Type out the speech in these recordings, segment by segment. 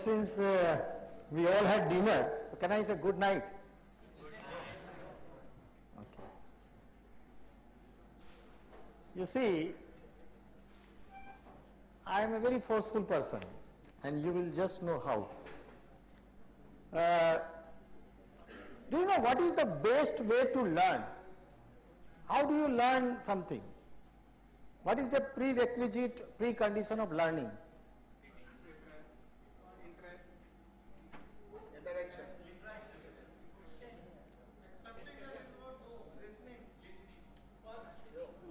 since we all had dinner, so can I say good night? Good night. Okay. You see, I am a very forceful person, and you will just know how. Do you know what is the best way to learn? How do you learn something? What is the prerequisite, precondition of learning?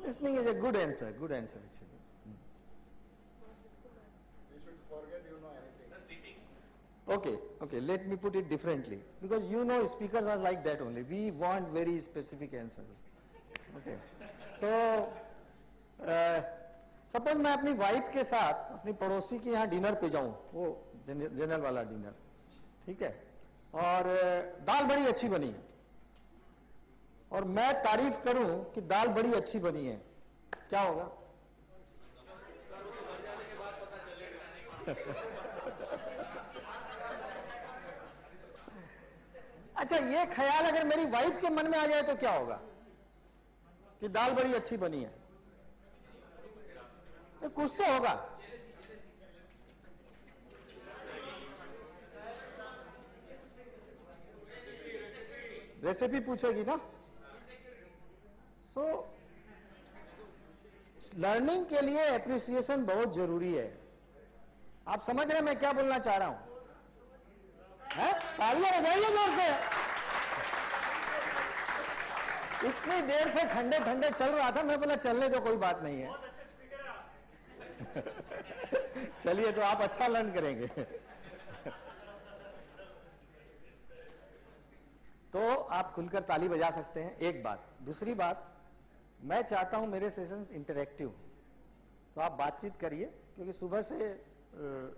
Listening is a good answer actually. You should forget you know anything. Okay, let me put it differently. Because you know speakers are like that only. We want very specific answers. Okay. So, suppose मैं अपनी wife के साथ अपनी पड़ोसी के यहाँ dinner पे जाऊं, वो जनरल वाला डिनर, ठीक है, और दाल बड़ी अच्छी बनी है, और मैं तारीफ करूं कि दाल बड़ी अच्छी बनी है, क्या होगा? अच्छा, ये ख्याल अगर मेरी वाइफ के मन में आ जाए तो क्या होगा कि दाल बड़ी अच्छी बनी है? कुछ तो होगा. रेसिपी पूछेगी ना. सो लर्निंग के लिए एप्रिसिएशन बहुत जरूरी है. आप समझ रहे हैं मैं क्या बोलना चाह रहा हूं? तालियां बजाइए जोर से. इतनी देर से ठंडे ठंडे चल रहा था, मैं बोला चलने दो, कोई बात नहीं है. चलिए, तो आप अच्छा लर्न करेंगे. तो आप खुलकर ताली बजा सकते हैं. एक बात. दूसरी बात, मैं चाहता हूं मेरे सेशंस इंटरैक्टिव, तो आप बातचीत करिए, क्योंकि सुबह से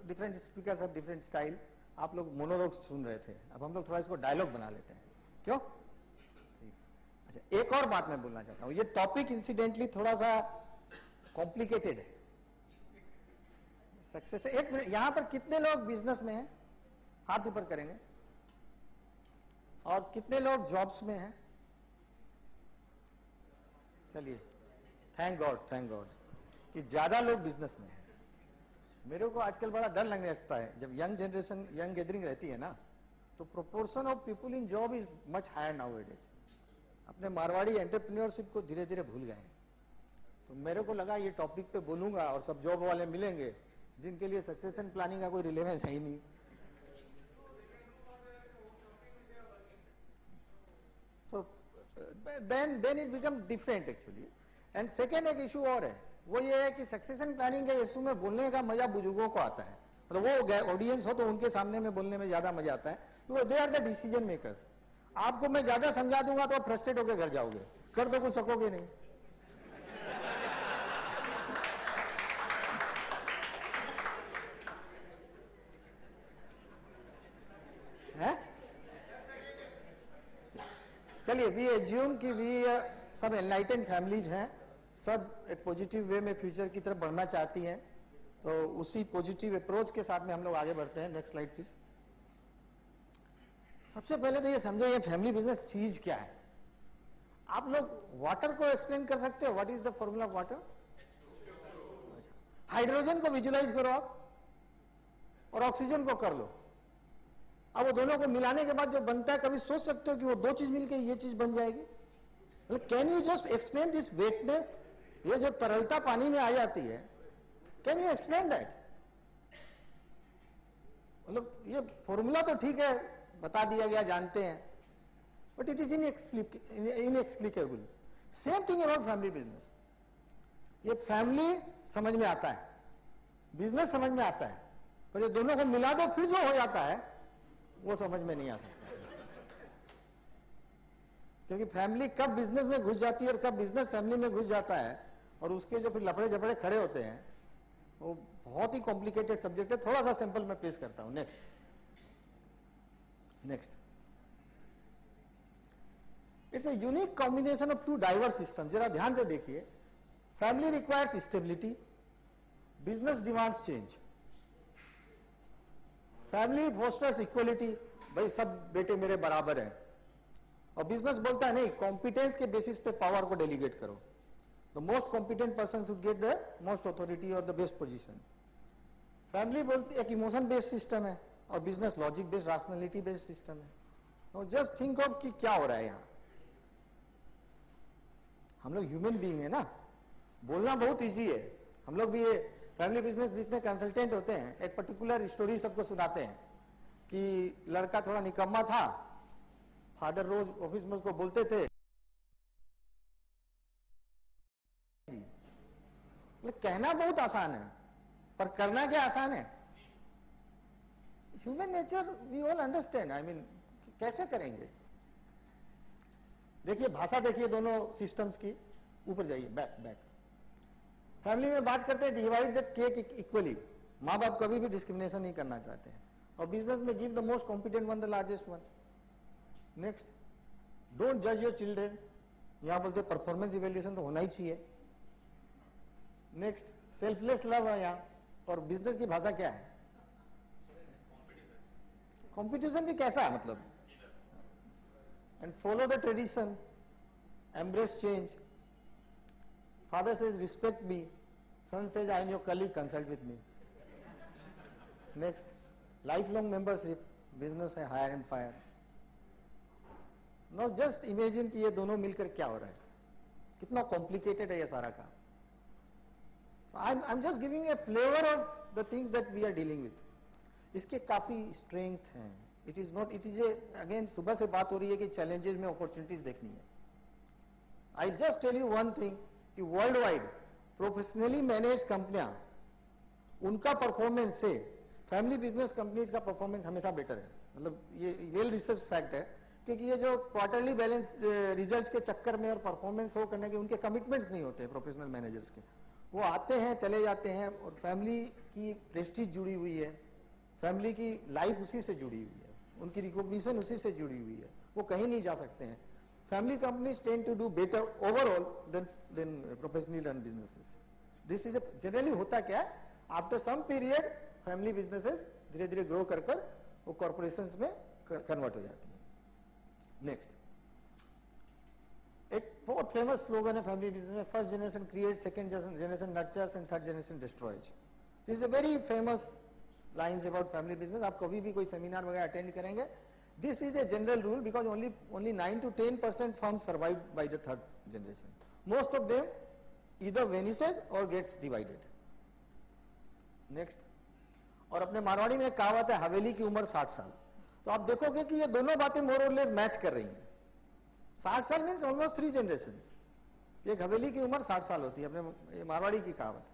different speakers of different style, आप लोग मोनोलॉग सुन रहे थे, अब हम लोग थोड़ा इसको डायलॉग बना लेते हैं. क्यों? अच्छा, एक और बात मैं बोलना चाहता हूं. ये टॉपिक इंसिडेंटली थोड़ा सा कॉम्प्लिकेटेड है. सक्सेस. एक मिनट, यहां पर कितने लोग बिजनेस में हैं? हाथ ऊपर करेंगे. और कितने लोग जॉब्स में हैं? चलिए, थैंक गॉड कि ज्यादा लोग बिजनेस में हैं. मेरे को आजकल बड़ा डर लगने लगता है जब यंग जनरेशन, यंग गैदरिंग रहती है ना, तो proportion of people in job is much higher nowadays. अपने मारवाड़ी एंटरप्रेन्योरशिप को धीरे धीरे भूल गए हैं. तो मेरे को लगा ये टॉपिक पे बोलूंगा और सब जॉब वाले मिलेंगे जिनके लिए सक्सेशन प्लानिंग का कोई रिलेवेंस है ही नहीं. So then it becomes different actually. And second एक इशू और है, वो ये है कि सक्सेशन प्लानिंग के इशू में बोलने का मजा बुजुर्गों को आता है. मतलब वो ऑडियंस हो तो उनके सामने में बोलने में ज्यादा मजा आता है, क्योंकि they are the decision makers. आपको मैं ज्यादा समझा दूंगा तो आप फ्रस्ट्रेट होकर घर जाओगे, कर दो कुछ सकोगे नहीं. है? चलिए, वी एज्यूम कि वी सब एनलाइटेंड फैमिलीज हैं, सब एक पॉजिटिव वे में फ्यूचर की तरफ बढ़ना चाहती हैं, तो उसी पॉजिटिव अप्रोच के साथ में हम लोग आगे बढ़ते हैं. Next slide please. सबसे पहले तो ये समझो ये फैमिली बिजनेस चीज क्या है. आप लोग वाटर को एक्सप्लेन कर सकते हो? What is the formula of water? Hydrogen को विजुलाइज करो आप, और ऑक्सीजन को कर लो. अब वो दोनों को मिलाने के बाद जो बनता है, कभी सोच सकते हो कि वो दो चीज मिलकर ये चीज बन जाएगी? Can you just explain this वेटनेस? ये जो तरलता पानी में आ जाती है, कैन यू एक्सप्लेन दैट? मतलब ये फॉर्मूला तो ठीक है, बता दिया गया, जानते हैं, but it is inexplicable. Same thing about family business. ये फैमिली समझ में आता है, बिजनेस समझ में आता है, पर ये दोनों को मिला दो फिर जो हो जाता है वो समझ में नहीं आ सकता. क्योंकि फैमिली कब बिजनेस में घुस जाती है और कब बिजनेस फैमिली में घुस जाता है, और उसके जो फिर लफड़े झपड़े खड़े होते हैं, वो बहुत ही कॉम्प्लिकेटेड सब्जेक्ट है. थोड़ा सा सिंपल मैं पेश करता हूं. Next. It's a unique combination of two diverse system. जरा ध्यान से देखिए. Family requires stability, business demands change. Family fosters equality, भाई सब बेटे मेरे बराबर हैं। और बिजनेस बोलता है नहीं, कॉम्पिटेंस के बेसिस पे पावर को डेलीगेट करो। The most competent person should get the most authority और द बेस्ट पोजीशन। फैमिली बोलती एक इमोशन बेस्ड सिस्टम है और business logic based rationality based system है। नाउ जस्ट थिंक ऑफ कि क्या हो रहा है यहाँ। हम लोग ह्यूमन बीइंग है ना, बोलना बहुत इजी है। हम लोग भी ये फैमिली बिजनेस जितने कंसल्टेंट होते हैं एक पर्टिकुलर स्टोरी सबको सुनाते हैं कि लड़का थोड़ा निकम्मा था, फादर रोज ऑफिस में उसको बोलते थे कहना बहुत आसान है पर करना क्या आसान है। Human nature we all understand, I mean कैसे करेंगे। देखिए भाषा देखिए दोनों सिस्टम्स की, ऊपर जाइए बैक बैक। फैमिली में बात करते हैं डिवाइड द केक इक्वली, माँ बाप कभी भी डिस्क्रिमिनेशन नहीं करना चाहते हैं। और बिजनेस में give the most competent one the largest one. Next, don't जज योर चिल्ड्रेन, यहां बोलते परफॉर्मेंस इवेल्युएशन तो होना ही चाहिए। नेक्स्ट, सेल्फलेस लव है यहाँ। और बिजनेस की भाषा क्या है, कंपटीशन भी कैसा है मतलब। And follow the tradition, embrace change. Father says respect me, son says I am your colleague, consult with me. Next, life long membership, business है hire and fire. Now just imagine कि ये दोनों मिलकर क्या हो रहा है, कितना कॉम्प्लिकेटेड है ये सारा काम। I'm just giving a flavor of the things that we are dealing with. इसके काफी स्ट्रेंथ हैं। It is not, it is a again सुबह से बात हो रही है कि चैलेंजेस में अपॉर्चुनिटीज देखनी है। I just tell you one thing कि वर्ल्ड वाइड प्रोफेशनली मैनेज कंपनियां, उनका परफॉर्मेंस से फैमिली बिजनेस कंपनीज का परफॉर्मेंस हमेशा बेटर है। मतलब ये वेल रिसर्च फैक्ट है, क्योंकि ये जो क्वार्टरली बैलेंस रिजल्ट्स के चक्कर में और परफॉर्मेंस शो करने के उनके कमिटमेंट्स नहीं होते प्रोफेशनल मैनेजर्स के। वो आते हैं चले जाते हैं और फैमिली की प्रेस्टीज जुड़ी हुई है, फैमिली की लाइफ उसी से जुड़ी हुई है, उनकी रिकॉग्निशन उसी से जुड़ी हुई है, वो कहीं नहीं जा सकते हैं। Family companies tend to do better overall than professionally run businesses. This is generally होता क्या है, after some period family businesses धीरे धीरे ग्रो कर वो कॉर्पोरेशंस में कन्वर्ट हो जाती है। नेक्स्ट, एक बहुत फेमस स्लोगन है फैमिली बिजनेस में, first generation create, second generation nurtures and third generation destroys. This is a very famous lines about family business. आप कभी भी कोई सेमिनार वगैरह अटेंड करेंगे, this is a general rule because only 9 to 10% firms survive by the third generation. Most of them either vanishes or gets divided. Next, और अपने मारवाड़ी में एक कहावत है, हवेली की उम्र 60 साल। तो आप देखोगे कि ये दोनों बातें मोर और लेस मैच कर रही हैं। 60 साल मीन्स ऑलमोस्ट 3 जनरेशंस। एक हवेली की उम्र 60 साल होती है, अपने मारवाड़ी की कहावत है।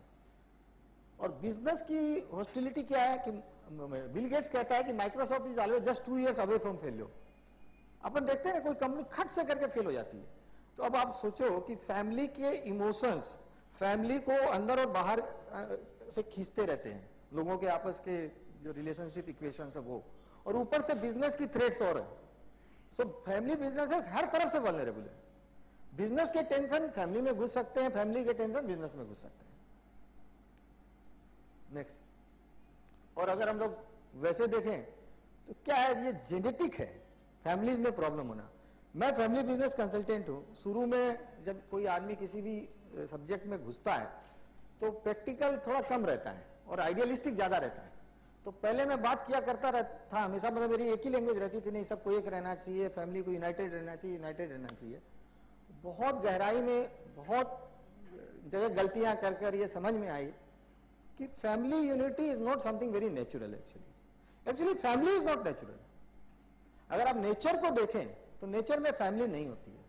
और बिजनेस की हॉस्टिलिटी क्या है कि बिल गेट्स कहता है कि Microsoft is always just 2 years away from failure. अपन देखते हैं ना, कोई कंपनी खट से करके फेल हो जाती है। तो अब आप सोचो कि फैमिली के इमोशंस फैमिली को अंदर और बाहर से खींचते रहते हैं, लोगों के आपस के जो रिलेशनशिप इक्वेशंस है वो, और ऊपर से बिजनेस की थ्रेट्स और है। सो फैमिली बिजनेसेस हर तरफ से वल्नरेबल है। बिजनेस के टेंशन फैमिली में घुस सकते हैं, फैमिली के टेंशन बिजनेस में घुस सकते हैं। नेक्स्ट, और अगर हम लोग वैसे देखें तो क्या है, ये जेनेटिक है फैमिलीज में प्रॉब्लम होना। मैं फैमिली बिजनेस कंसल्टेंट हूं। शुरू में जब कोई आदमी किसी भी सब्जेक्ट में घुसता है तो प्रैक्टिकल थोड़ा कम रहता है और आइडियलिस्टिक ज्यादा रहता है। तो पहले मैं बात किया करता था हमेशा, मतलब मेरी एक ही लैंग्वेज रहती थी, नहीं सबको एक रहना चाहिए, फैमिली को यूनाइटेड रहना चाहिए, यूनाइटेड रहना चाहिए। बहुत गहराई में बहुत जगह गलतियां कर ये समझ में आई कि family unity is not something very natural. Actually family is not natural. अगर आप नेचर को देखें तो नेचर में फैमिली नहीं होती है।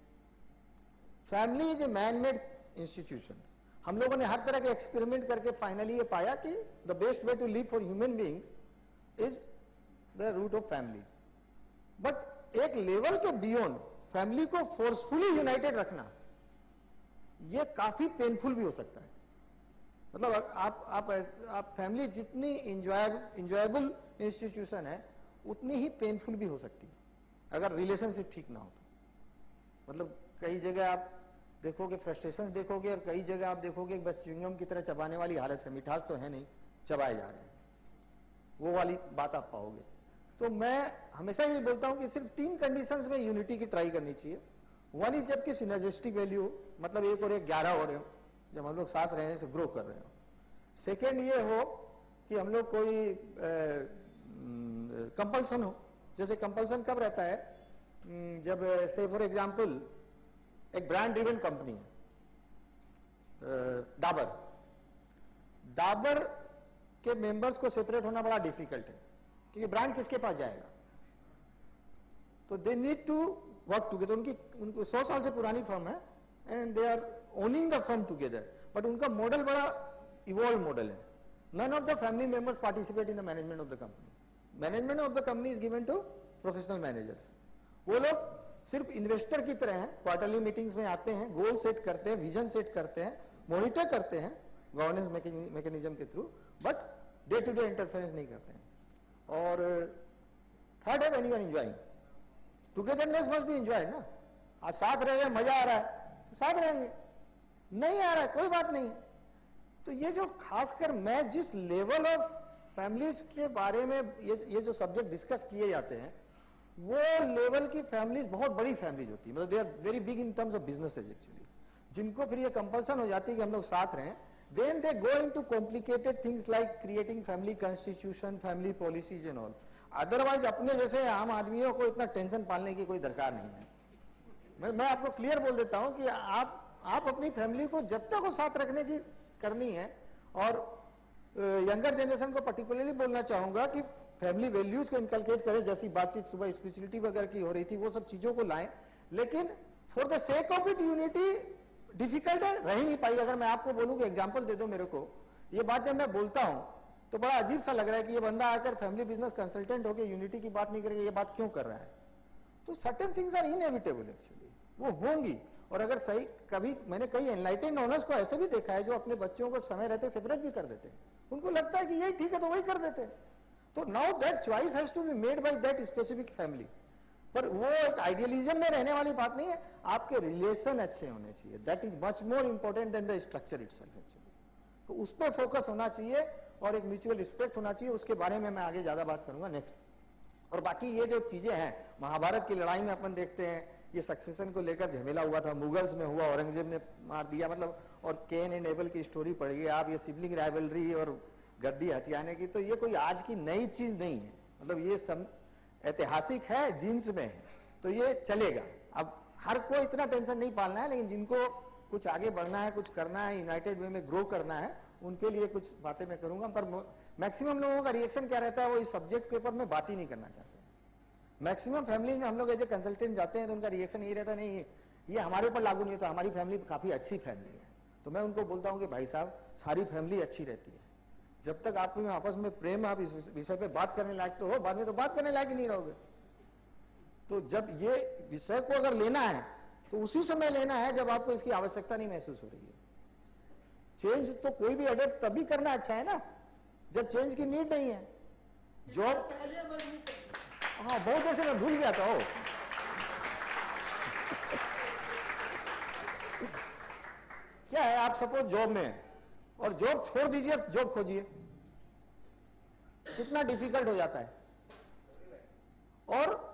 Family is a man made institution. हम लोगों ने हर तरह के एक्सपेरिमेंट करके फाइनली ये पाया कि the best way to live for human beings is the root of family. But एक लेवल के बियॉन्ड फैमिली को फोर्सफुली यूनाइटेड रखना ये काफी पेनफुल भी हो सकता है। मतलब आप फैमिली जितनी इंजॉयबल इंस्टीट्यूशन है उतनी ही पेनफुल भी हो सकती है अगर रिलेशनशिप ठीक ना हो तो। मतलब कई जगह आप देखोगे फ्रस्ट्रेशंस देखोगे, और कई जगह आप देखोगे बस च्युइंगम की तरह चबाने वाली हालत है, मिठास तो है नहीं, चबाए जा रहे हैं। वो वाली बात आप पाओगे। तो मैं हमेशा ये बोलता हूं कि सिर्फ 3 कंडीशंस में यूनिटी की ट्राई करनी चाहिए। वन इज जबकि सिनर्जिस्टिक वैल्यू हो, मतलब 1 और 1 11 हो रहे हो, जब हम लोग साथ रहने से ग्रो कर रहे हो। सेकेंड ये हो कि हम लोग कोई कंपल्सन हो। जैसे कंपल्सन कब रहता है, जब से फॉर एग्जांपल एक ब्रांड ड्रिवन कंपनी है, डाबर के मेंबर्स को सेपरेट होना बड़ा डिफिकल्ट है, क्योंकि ब्रांड किसके पास जाएगा। तो they need to work together. उनको 100 साल से पुरानी फर्म है and they are owning the firm together, but उनका मॉडल बड़ा इवॉल्व मॉडल है। None of the family members participate in the management of the company. Management of the company is given to professional managers. वो लोग सिर्फ investor की तरह हैं, quarterly meetings में आते हैं, गोल सेट करते हैं, विजन सेट करते हैं, मॉनिटर करते हैं गवर्नेंस मैकेनिज्म के through, but day to day interference नहीं करते हैं। और थर्ड है, when you are enjoying, togetherness must be enjoyed ना। आज साथ रह रहे हैं, मजा आ रहा है तो साथ रहेंगे, नहीं आ रहा है कोई बात नहीं। तो ये जो खासकर मैं जिस लेवल ऑफ फैमिलीज के बारे में ये जो सब्जेक्ट डिस्कस किए जाते हैं, वो लेवल की फैमिलीज बहुत बड़ी फैमिलीज होती है, मतलब they are very big in terms of businesses actually, जिनको फिर ये कंपल्सन हो जाती है कि हम लोग साथ रहें। Then they go into complicated things like creating family constitution, family policies and all. Otherwise अपने जैसे आम आदमियों को इतना टेंशन पालने की कोई दरकार नहीं है। मैं आपको क्लियर बोल देता हूं कि आप अपनी फैमिली को जब तक वो साथ रखने की करनी है, और यंगर जनरेशन को पर्टिकुलरली बोलना चाहूंगा कि फैमिली वैल्यूज को इनकलकेट करें, जैसी बातचीत सुबह स्पिरिचुअलिटी वगैरह की हो रही थी, वो सब चीजों को लाएं। लेकिन for the sake of it unity difficult है, रह ही नहीं पाई। अगर मैं आपको बोलूं कि एग्जांपल दे दो मेरे को, ये बात जब मैं बोलता हूं तो बड़ा अजीब सा लग रहा है कि ये बंदा आकर फैमिली बिजनेस कंसल्टेंट होकर यूनिटी की बात नहीं करेगा, ये बात क्यों कर रहा है। तो certain things are inevitable actually, वो होंगी। और अगर सही, कभी मैंने कई एनलाइटेंड ओनर्स को ऐसे भी देखा है जो अपने बच्चों को समय रहते सेपरेट भी कर देते हैं, उनको लगता है कि यही ठीक है तो वही कर देते हैं। तो now that choice has to be made by that specific family. पर वो एक आइडियलिज्म में रहने वाली बात नहीं है, आपके रिलेशन अच्छे होने चाहिए। That is much more important than the structure itself actually. तो उस पर फोकस होना चाहिए और एक म्यूचुअल रिस्पेक्ट होना चाहिए। उसके बारे में मैं आगे ज्यादा बात करूंगा नेक्स्ट। और बाकी ये जो चीजें हैं, महाभारत की लड़ाई में अपन देखते हैं ये सक्सेशन को लेकर झमेला हुआ था, मुगल्स में हुआ, औरंगजेब ने मार दिया, मतलब, और केन एंड एबल की स्टोरी पढ़िए आप, ये सिबलिंग राइवलरी और गद्दी हथियाने की। तो ये कोई आज की नई चीज नहीं है, मतलब ये सब ऐतिहासिक है, जीन्स में है, तो ये चलेगा। अब हर कोई इतना टेंशन नहीं पालना है, लेकिन जिनको कुछ आगे बढ़ना है, कुछ करना है, यूनाइटेड वे में ग्रो करना है, उनके लिए कुछ बातें मैं करूंगा। पर मैक्सिमम लोगों का रिएक्शन क्या रहता है, वो इस सब्जेक्ट के ऊपर में बात ही नहीं करना चाहते। मैक्सिमम फैमिली में हम लोग एज ए कंसल्टेंट जाते हैं तो उनका रिएक्शन यही रहता है, नहीं ये हमारे ऊपर लागू नहीं होता, हमारी फैमिली काफी अच्छी फैमिली है। तो मैं उनको बोलता हूँ कि भाई साहब, सारी फैमिली अच्छी रहती है, जब तक आप में आपस में प्रेम, आप इस विषय पे बात करने लायक तो हो, बाद में तो बात करने लायक ही नहीं रहोगे। तो जब ये विषय को अगर लेना है तो उसी समय लेना है जब आपको इसकी आवश्यकता नहीं महसूस हो रही है। चेंज तो कोई भी अडेप्ट तभी करना अच्छा है ना जब चेंज की नीड नहीं है। जॉब, हाँ बहुत देर से मैं भूल गया था। हो क्या है, आप सपोज जॉब में हैं और जॉब छोड़ दीजिए, जॉब खोजिए, कितना डिफिकल्ट हो जाता है। और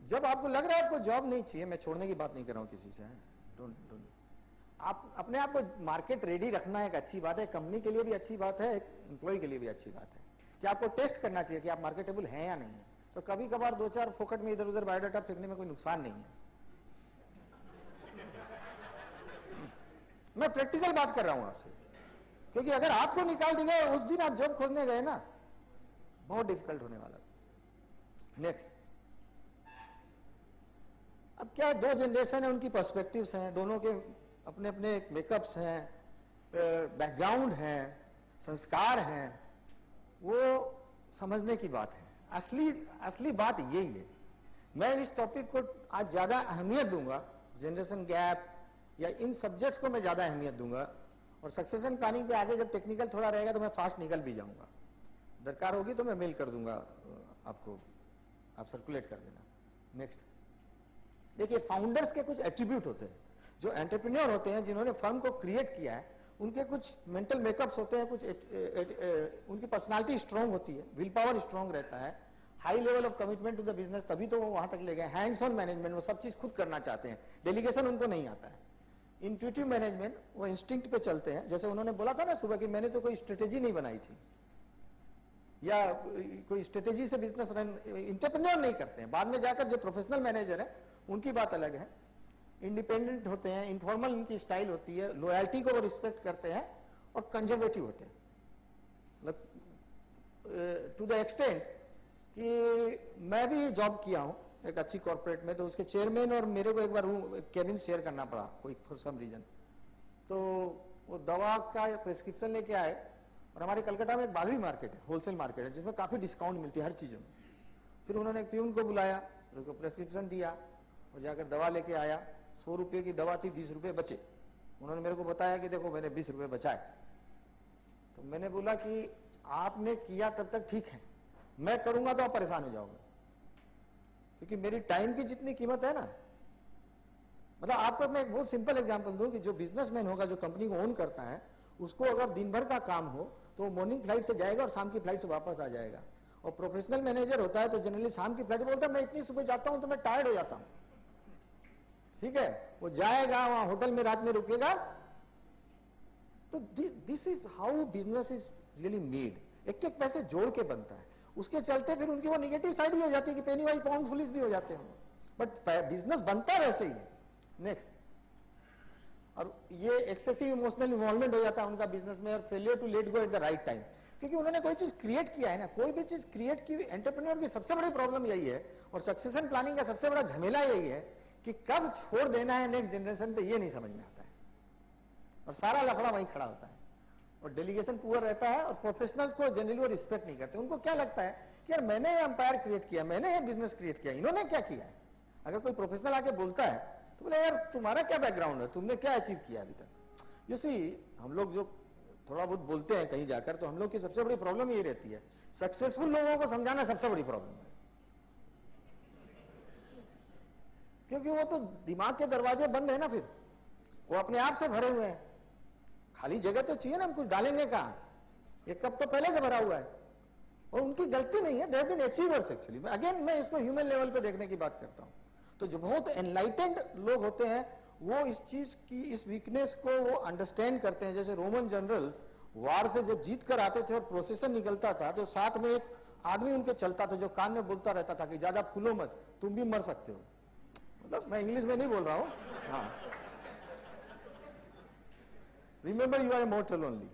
जब आपको लग रहा है आपको जॉब नहीं चाहिए, मैं छोड़ने की बात नहीं कर रहा हूं किसी से, डोंट, आप अपने आप को मार्केट रेडी रखना एक अच्छी बात है, कंपनी के लिए भी अच्छी बात है, एक एम्प्लॉय के लिए भी अच्छी बात है कि आपको टेस्ट करना चाहिए कि आप मार्केटेबल हैं या नहीं है। तो कभी कभार 2-4 फोकट में इधर उधर बायोडाटा फेंकने में कोई नुकसान नहीं है। मैं प्रैक्टिकल बात कर रहा हूं आपसे, क्योंकि अगर आपको निकाल दिया उस दिन आप जॉब खोजने गए ना, बहुत डिफिकल्ट होने वाला। नेक्स्ट, अब क्या, 2 जनरेशन है, उनकी पर्सपेक्टिव्स हैं, दोनों के अपने अपने मेकअप्स हैं, बैकग्राउंड हैं, संस्कार हैं, वो समझने की बात है। असली बात यही है। मैं इस टॉपिक को आज ज्यादा अहमियत दूंगा, जनरेशन गैप या इन सब्जेक्ट्स को मैं ज्यादा अहमियत दूंगा। और सक्सेशन प्लानिंग पे आगे जब टेक्निकल थोड़ा रहेगा तो मैं फास्ट निकल भी जाऊंगा, दरकार होगी तो मैं मेल कर दूंगा आपको, आप सर्कुलेट कर देना। नेक्स्ट, देखिए फाउंडर्स के कुछ एट्रीब्यूट होते हैं। जो एंटरप्रेन्योर होते हैं, जिन्होंने फर्म को क्रिएट किया है, उनके कुछ मेंटल मेकअप्स होते हैं, कुछ उनकी पर्सनालिटी स्ट्रांग होती है, विल पावर स्ट्रांग रहता है, high level of commitment to the business, तभी तो वो वहां तक ले गए। हैंड्स ऑन मैनेजमेंट, वो सब चीज खुद करना चाहते हैं, डेलीगेशन उनको नहीं आता है। इंट्यूटिव मैनेजमेंट, वो इंस्टिंक्ट पे चलते हैं। जैसे उन्होंने बोला था ना सुबह कि मैंने तो कोई स्ट्रेटेजी नहीं बनाई थी, या कोई स्ट्रेटेजी से बिजनेस रन एंटरप्रेन्योर नहीं करते हैं। बाद में जाकर जो प्रोफेशनल मैनेजर है उनकी बात अलग है, इंडिपेंडेंट होते हैं, इनफॉर्मल उनकी स्टाइल होती है, लॉयल्टी को वो रिस्पेक्ट करते हैं और कंजर्वेटिव होते हैं, टू द एक्सटेंट कि मैं भी जॉब किया हूं एक अच्छी कॉर्पोरेट में, तो उसके चेयरमैन और मेरे को एक बार केबिन शेयर करना पड़ा कोई फॉर सम रीजन। तो वो दवा का प्रेस्क्रिप्शन लेके आए, और हमारे कलकत्ता में एक बागड़ी मार्केट है, होलसेल मार्केट है, जिसमें काफी डिस्काउंट मिलती है हर चीजों में। फिर उन्होंने एक प्यून को बुलाया, उसको प्रेस्क्रिप्शन दिया, और जाकर दवा लेके आया। 100 रुपए की दवा थी, 20 रुपए बचे। उन्होंने मेरे को बताया कि देखो मैंने 20 रुपए बचाए। तो मैंने बोला कि आपने किया तब तक ठीक है, मैं करूंगा तो आप परेशान हो जाओगे, क्योंकि मेरी टाइम की जितनी कीमत है ना, मतलब आपको मैं एक बहुत सिंपल एग्जांपल दूं कि जो बिजनेसमैन होगा, जो कंपनी को ओन करता है, उसको अगर दिन भर का काम हो तो वो मॉर्निंग फ्लाइट से जाएगा और शाम की फ्लाइट से वापस आ जाएगा। और प्रोफेशनल मैनेजर होता है तो जनरली शाम की फ्लाइट बोलता है मैं इतनी सुबह जाता हूं तो मैं टायर्ड हो जाता हूं, ठीक है, वो जाएगा वहां होटल में रात में रुकेगा। तो this is how business is really made, एक एक पैसे जोड़ के बनता है। उसके चलते फिर उनकी वो निगेटिव साइड भी हो जाती है कि पेनी वाइज पाउंड फुलिश भी हो जाते हैं, बट बिजनेस बनता वैसे ही। नेक्स्ट, और ये एक्सेसिव इमोशनल इन्वॉल्वमेंट हो जाता है उनका बिजनेस में, और failure to let go at the right time, क्योंकि उन्होंने कोई चीज क्रिएट किया है ना, कोई भी चीज क्रिएट की। एंटरप्रेन्योर की सबसे बड़ी प्रॉब्लम यही है, और सक्सेशन प्लानिंग का सबसे बड़ा झमेला यही है कि कब छोड़ देना है नेक्स्ट जनरेशन पे, ये नहीं समझ में आता है, और सारा लफड़ा वहीं खड़ा होता है। और डेलीगेशन पुअर रहता है, और प्रोफेशनल्स को जनरली वो रिस्पेक्ट नहीं करते। उनको क्या लगता है कि यार मैंने ये एम्पायर क्रिएट किया, मैंने ये बिजनेस क्रिएट किया, इन्होंने क्या किया है। अगर कोई प्रोफेशनल आके बोलता है तो बोले यार तुम्हारा क्या बैकग्राउंड है, तुमने क्या अचीव किया अभी तक। यू सी, हम लोग जो थोड़ा बहुत बोलते हैं कहीं जाकर, तो हम लोग की सबसे बड़ी प्रॉब्लम यही रहती है, सक्सेसफुल लोगों को समझाना सबसे बड़ी प्रॉब्लम है, क्योंकि वो तो दिमाग के दरवाजे बंद है ना, फिर वो अपने आप से भरे हुए हैं। खाली जगह तो चाहिए ना, हम कुछ डालेंगे कहां, एक कप तो पहले से भरा हुआ है, और उनकी गलती नहीं है, they have been achievers actually. Again मैं इसको ह्यूमन लेवल पे देखने की बात करता हूं। तो जो बहुत एनलाइटेंड लोग होते हैं वो इस चीज की, इस वीकनेस को वो अंडरस्टैंड करते हैं। जैसे रोमन जनरल्स वार से जब जीत कर आते थे और प्रोसेशन निकलता था, तो साथ में एक आदमी उनके चलता था जो कान में बोलता रहता था कि ज्यादा फूलो मत, तुम भी मर सकते हो। मतलब मैं इंग्लिश में नहीं बोल रहा हूं, हाँ, remember you are mortal only.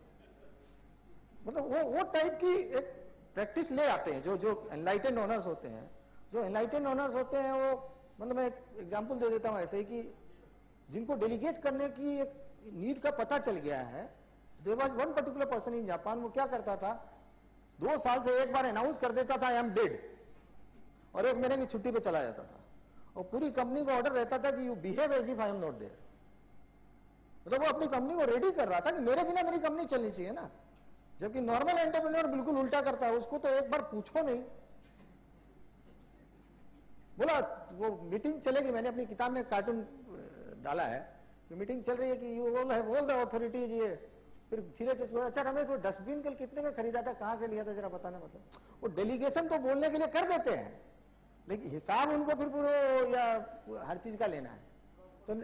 मतलब वो टाइप की एक प्रैक्टिस ले आते हैं जो एनलाइटेंड ऑनर्स होते हैं। जो एनलाइटेंड ऑनर्स होते हैं वो, मतलब मैं एक एग्जांपल दे देता हूं ऐसे ही, कि जिनको डेलीगेट करने की एक नीड का पता चल गया है। There was one particular person in Japan, वो क्या करता था, 2 साल से एक बार अनाउंस कर देता था आई एम डेड, और 1 महीने की छुट्टी पे चला जाता था, और पूरी कंपनी को ऑर्डर रहता था कि you behave as if I am not there. मतलब वो अपनी कंपनी को रेडी कर रहा था कि मेरे बिना मेरी कंपनी चलनी चाहिए ना। जबकि नॉर्मल एंटरप्रेन्योर बिल्कुल उल्टा करता है, उसको तो एक बार पूछो नहीं। बोला वो मीटिंग चलेगी, मैंने अपनी किताब में कार्टून डाला है कि मीटिंग चल रही है कि you all have all the authorities, ये फिर धीरे से छोड़ा, अच्छा रमेश वो डस्टबिन कल कितने में खरीदा था, कहां से लिया था जरा बताना। मतलब वो डेलीगेशन तो बोलने के लिए कर देते हैं, लेकिन हिसाब उनको फिर पूरा या हर चीज का लेना है, तो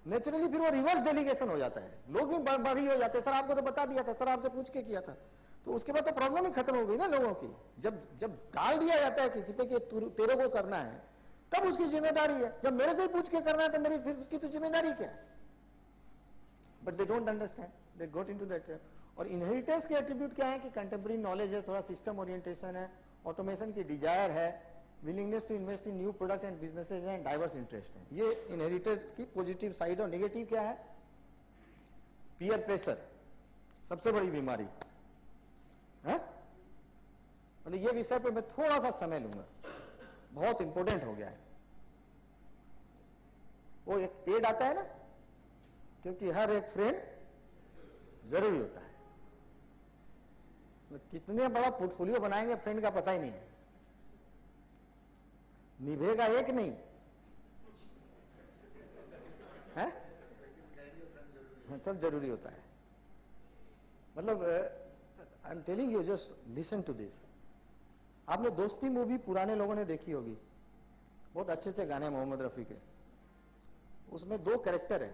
नेचुरली फिर वो रिवर्स डेलीगेशन हो जाता है। लोग भी बड़ी हो जाते हैं, सर आपको तो बता दिया था, सर आपसे पूछ के किया था। तो उसके बाद तो प्रॉब्लम ही खत्म हो गई ना लोगों की। जब डाल दिया जाता है किसी पे कि तेरे को करना है, तब उसकी जिम्मेदारी है। जब मेरे से पूछ के करना है तो मेरी फिर उसकी तो जिम्मेदारी क्या है। But they don't understand, they got into that trap. और इनहेरिटेंस के एट्रीब्यूट क्या है कि कंटेम्पररी नॉलेज है, थोड़ा सिस्टम ओरिएंटेशन है, ऑटोमेशन की डिजायर है, willingness to invest in new product and businesses and diverse interest है। ये इनहेरिटेंस की पॉजिटिव साइड। और नेगेटिव क्या है, पीयर प्रेशर, सबसे बड़ी बीमारी है। मतलब ये विषय पे मैं थोड़ा सा समय लूंगा, बहुत इंपॉर्टेंट हो गया है। वो एक एड आता है ना, क्योंकि हर एक फ्रेंड जरूरी होता है। कितने बड़ा पोर्टफोलियो बनाएंगे फ्रेंड का पता ही नहीं है, निभेगा एक नहीं है, सब जरूरी होता है। मतलब I am telling you, just listen to this. आपने दोस्ती मूवी पुराने लोगों ने देखी होगी, बहुत अच्छे अच्छे गाने मोहम्मद रफी के। उसमें दो कैरेक्टर है,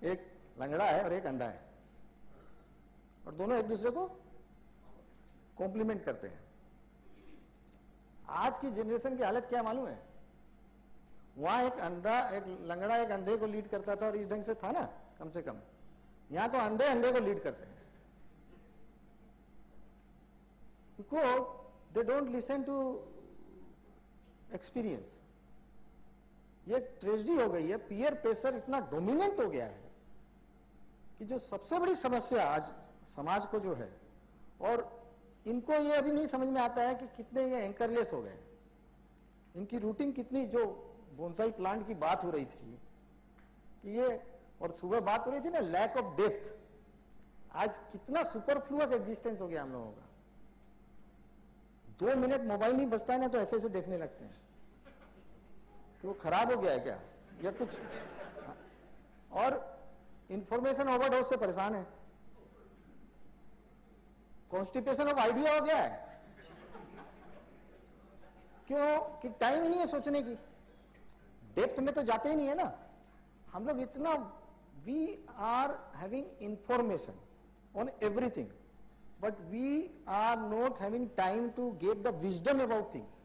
एक लंगड़ा है और एक अंधा है, और दोनों एक दूसरे को कॉम्प्लीमेंट करते हैं। आज की जनरेशन की हालत क्या मालूम है? वहां एक अंधा, एक लंगड़ा एक अंधे को लीड करता था और इस ढंग से था ना, कम से कम। यहां तो अंधे अंधे को लीड करते हैं, because they don't listen to experience. ये ट्रेजेडी हो गई है, पीयर प्रेशर इतना डोमिनेंट हो गया है कि जो सबसे बड़ी समस्या आज समाज को जो है, और इनको ये अभी नहीं समझ में आता है कि कितने ये एंकरलेस हो गए, इनकी रूटीन कितनी, जो बोनसाई प्लांट की बात हो रही थी कि ये, और सुबह बात हो रही थी ना लैक ऑफ डेप्थ, आज कितना सुपरफ्लुअस एग्जिस्टेंस हो गया हम लोगों का। 2 मिनट मोबाइल नहीं बजता है ना तो ऐसे ऐसे देखने लगते हैं कि वो खराब हो गया है क्या या कुछ, और इंफॉर्मेशन ओवरडोज से परेशान है, कॉन्स्टिपेशन ऑफ आइडिया हो गया है। क्यों? कि टाइम ही नहीं है सोचने की, डेप्थ में तो जाते ही नहीं है ना हम लोग इतना। We are having information on everything, but we are not having time to get the wisdom about things.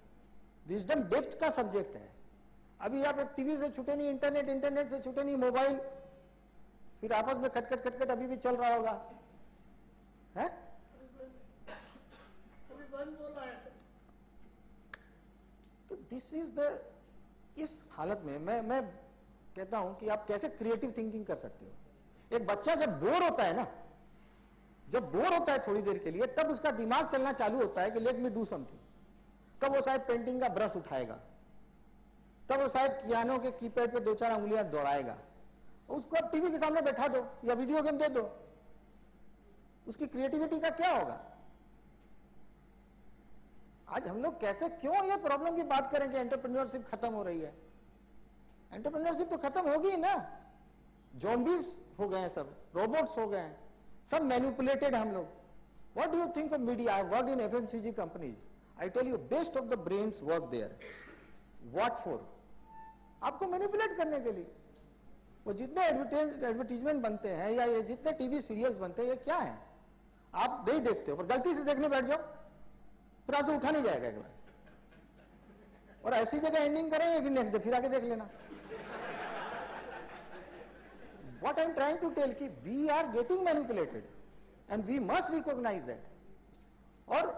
Wisdom depth का सब्जेक्ट है। अभी आप टीवी से छूटे नहीं, इंटरनेट से छूटे नहीं, मोबाइल, फिर आपस में खटखट खटखट अभी भी चल रहा होगा, है? तो दिस इज द, इस हालत में मैं कहता हूं कि आप कैसे क्रिएटिव थिंकिंग कर सकते हो। एक बच्चा जब बोर होता है ना, जब बोर होता है थोड़ी देर के लिए, तब उसका दिमाग चलना चालू होता है कि लेट मी डू समथिंग। तब वो शायद पेंटिंग का ब्रश उठाएगा, तब वो शायद पियानो के कीपैड पे 2-4 उंगलियां दौड़ाएगा। उसको आप टीवी के सामने बैठा दो या वीडियो गेम दे दो, उसकी क्रिएटिविटी का क्या होगा? आज हम लोग कैसे, क्यों ये प्रॉब्लम की बात करें कि एंटरप्रेन्योरशिप खत्म हो रही है? एंटरप्रेन्योरशिप तो खत्म होगी ना। ज़ॉम्बीज हो गए हैं, सब रोबोट्स हो गए हैं, सब मैनिपुलेटेड हम लोग। What do you think of media? I work in FMCG companies, I tell you best of the brains work there. What for? आपको मैनिपुलेट करने के लिए। वो जितने एडवर्टीजमेंट बनते हैं या ये जितने टीवी सीरियल्स बनते हैं, ये क्या है? आप नहीं देखते हो, पर गलती से देखने बैठ जाओ, फिर आपसे उठा नहीं जाएगा एक बार, और ऐसी जगह एंडिंग करेंगे कि नेक्स्ट डे फिर आके देख लेना। What I am trying to tell कि we are getting manipulated and we must recognize that। और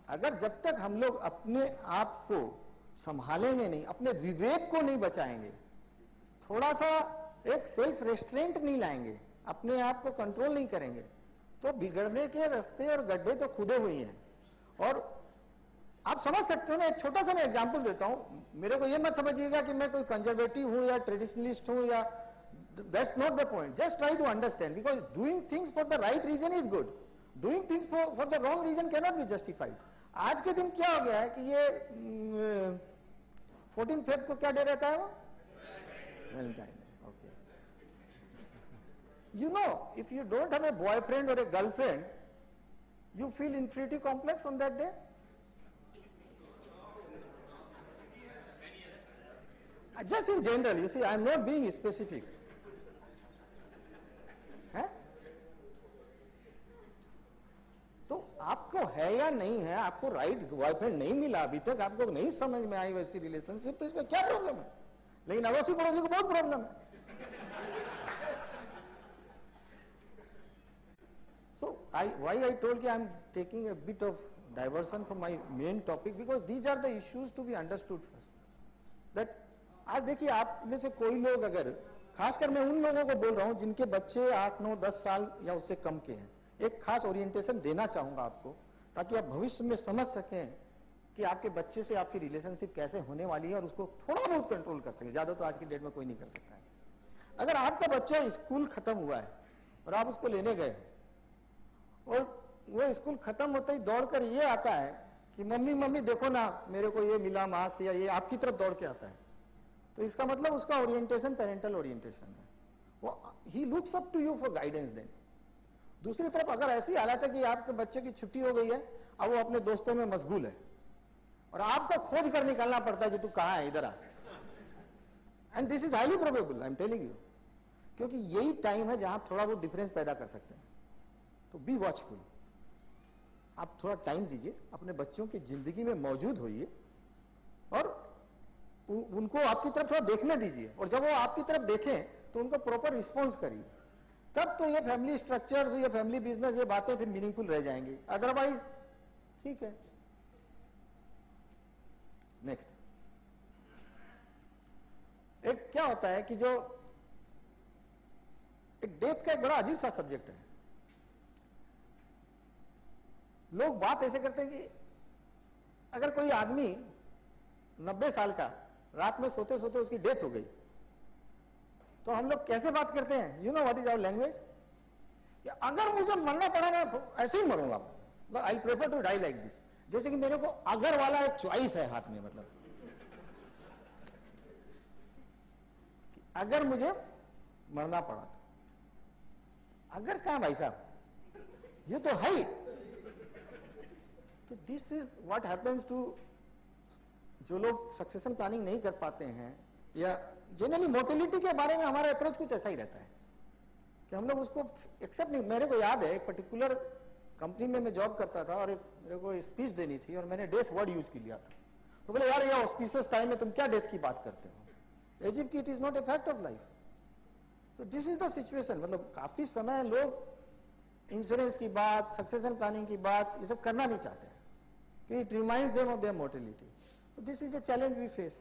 अगर जब तक हम लोग अपने आप को संभालेंगे नहीं, अपने विवेक को नहीं बचाएंगे, थोड़ा सा एक सेल्फ रेस्ट्रेंट नहीं लाएंगे, अपने आप को कंट्रोल नहीं करेंगे, तो बिगड़ने के रास्ते और गड्ढे तो खुदे हुए हैं। और आप समझ सकते हो ना, एक छोटा सा मैं एग्जांपल देता हूं। मेरे को ये मत समझिएगा कि मैं कोई कंजर्वेटिव हूं या ट्रेडिशनलिस्ट हूं, या that's not the point. Just try to understand, because doing things for the right reason is good, doing things for the wrong reason cannot be justified। आज के दिन क्या हो गया है कि ये 14 फेब को क्या डे रहता है? वो Valentine day. Okay, you know, if you don't have a boyfriend or a girlfriend, you feel inferiority complex on that day? Just in general, you see, I am not being specific, है? तो आपको है या नहीं है, आपको right boyfriend नहीं मिला अभी तक, आपको नहीं समझ में आई वैसी रिलेशनशिप, तो इसमें क्या प्रॉब्लम है? लेकिन अड़ोसी पड़ोसी को बहुत प्रॉब्लम है। So why I told I am taking a bit of diversion from my main topic, because these are the issues to be understood first. That आज देखिए, आप में से कोई लोग, अगर खासकर मैं उन लोगों को बोल रहा हूं जिनके बच्चे 8, 9, 10 साल या उससे कम के हैं, एक खास ओरिएंटेशन देना चाहूंगा आपको, ताकि आप भविष्य में समझ सकें कि आपके बच्चे से आपकी रिलेशनशिप कैसे होने वाली है और उसको थोड़ा बहुत कंट्रोल कर सके। ज्यादा तो आज की डेट में कोई नहीं कर सकता है। अगर आपका बच्चा स्कूल खत्म हुआ है और आप उसको लेने गए और वो स्कूल खत्म होते ही दौड़कर ये आता है कि मम्मी मम्मी देखो ना, मेरे को ये मिला मार्क्स, या ये आपकी तरफ दौड़ के आता है, तो इसका मतलब उसका ओरिएंटेशन पेरेंटल ओरिएंटेशन है। वो ही looks up to you for guidance then. दूसरी तरफ अगर ऐसी हालत है कि आपके बच्चे की छुट्टी हो गई है, अब वो अपने दोस्तों में मशगूल है और आपको खोज कर निकालना पड़ता है कि तू कहां है, इधर आ। And this is highly probable, I am telling you, क्योंकि यही टाइम है जहां थोड़ा वो डिफरेंस पैदा कर सकते हैं। तो बी वॉचफुल, आप थोड़ा टाइम दीजिए, अपने बच्चों की जिंदगी में मौजूद होइए और उनको आपकी तरफ थोड़ा देखने दीजिए, और जब वो आपकी तरफ देखें तो उनको प्रॉपर रिस्पॉन्स करिए, तब तो ये फैमिली स्ट्रक्चर्स, ये फैमिली बिजनेस, ये बातें फिर मीनिंगफुल रह जाएंगी, अदरवाइज ठीक है। नेक्स्ट, एक क्या होता है कि जो एक डेथ का एक बड़ा अजीब सा सब्जेक्ट है। लोग बात ऐसे करते हैं कि अगर कोई आदमी 90 साल का रात में सोते सोते उसकी डेथ हो गई, तो हम लोग कैसे बात करते हैं, you know what is our language, कि अगर मुझे मरना पड़ा ना ऐसे ही मरूंगा, I prefer to die like this, जैसे कि मेरे को अगर वाला एक चॉइस है हाथ में, मतलब अगर मुझे मरना पड़ा तो, अगर कहां भाई साहब, ये तो है ही। तो this is what happens to जो लोग सक्सेशन प्लानिंग नहीं कर पाते हैं, या जनरली मोर्टेलिटी के बारे में हमारा अप्रोच कुछ ऐसा ही रहता है कि हम लोग उसको एक्सेप्ट नहीं। मेरे को याद है एक पर्टिकुलर कंपनी में मैं जॉब करता था और मेरे को स्पीच देनी थी और मैंने डेथ वर्ड यूज कर लिया था, तो बोले यार ये ऑस्पिशियस टाइम में तुम क्या डेथ की बात करते हो, as if it is not a fact of life. तो दिस इज द सिचुएशन, मतलब काफी समय लोग इंश्योरेंस की बात, सक्सेशन प्लानिंग की बात, ये सब करना नहीं चाहते हैं कि it reminds them of their mortality. So this is a challenge we face.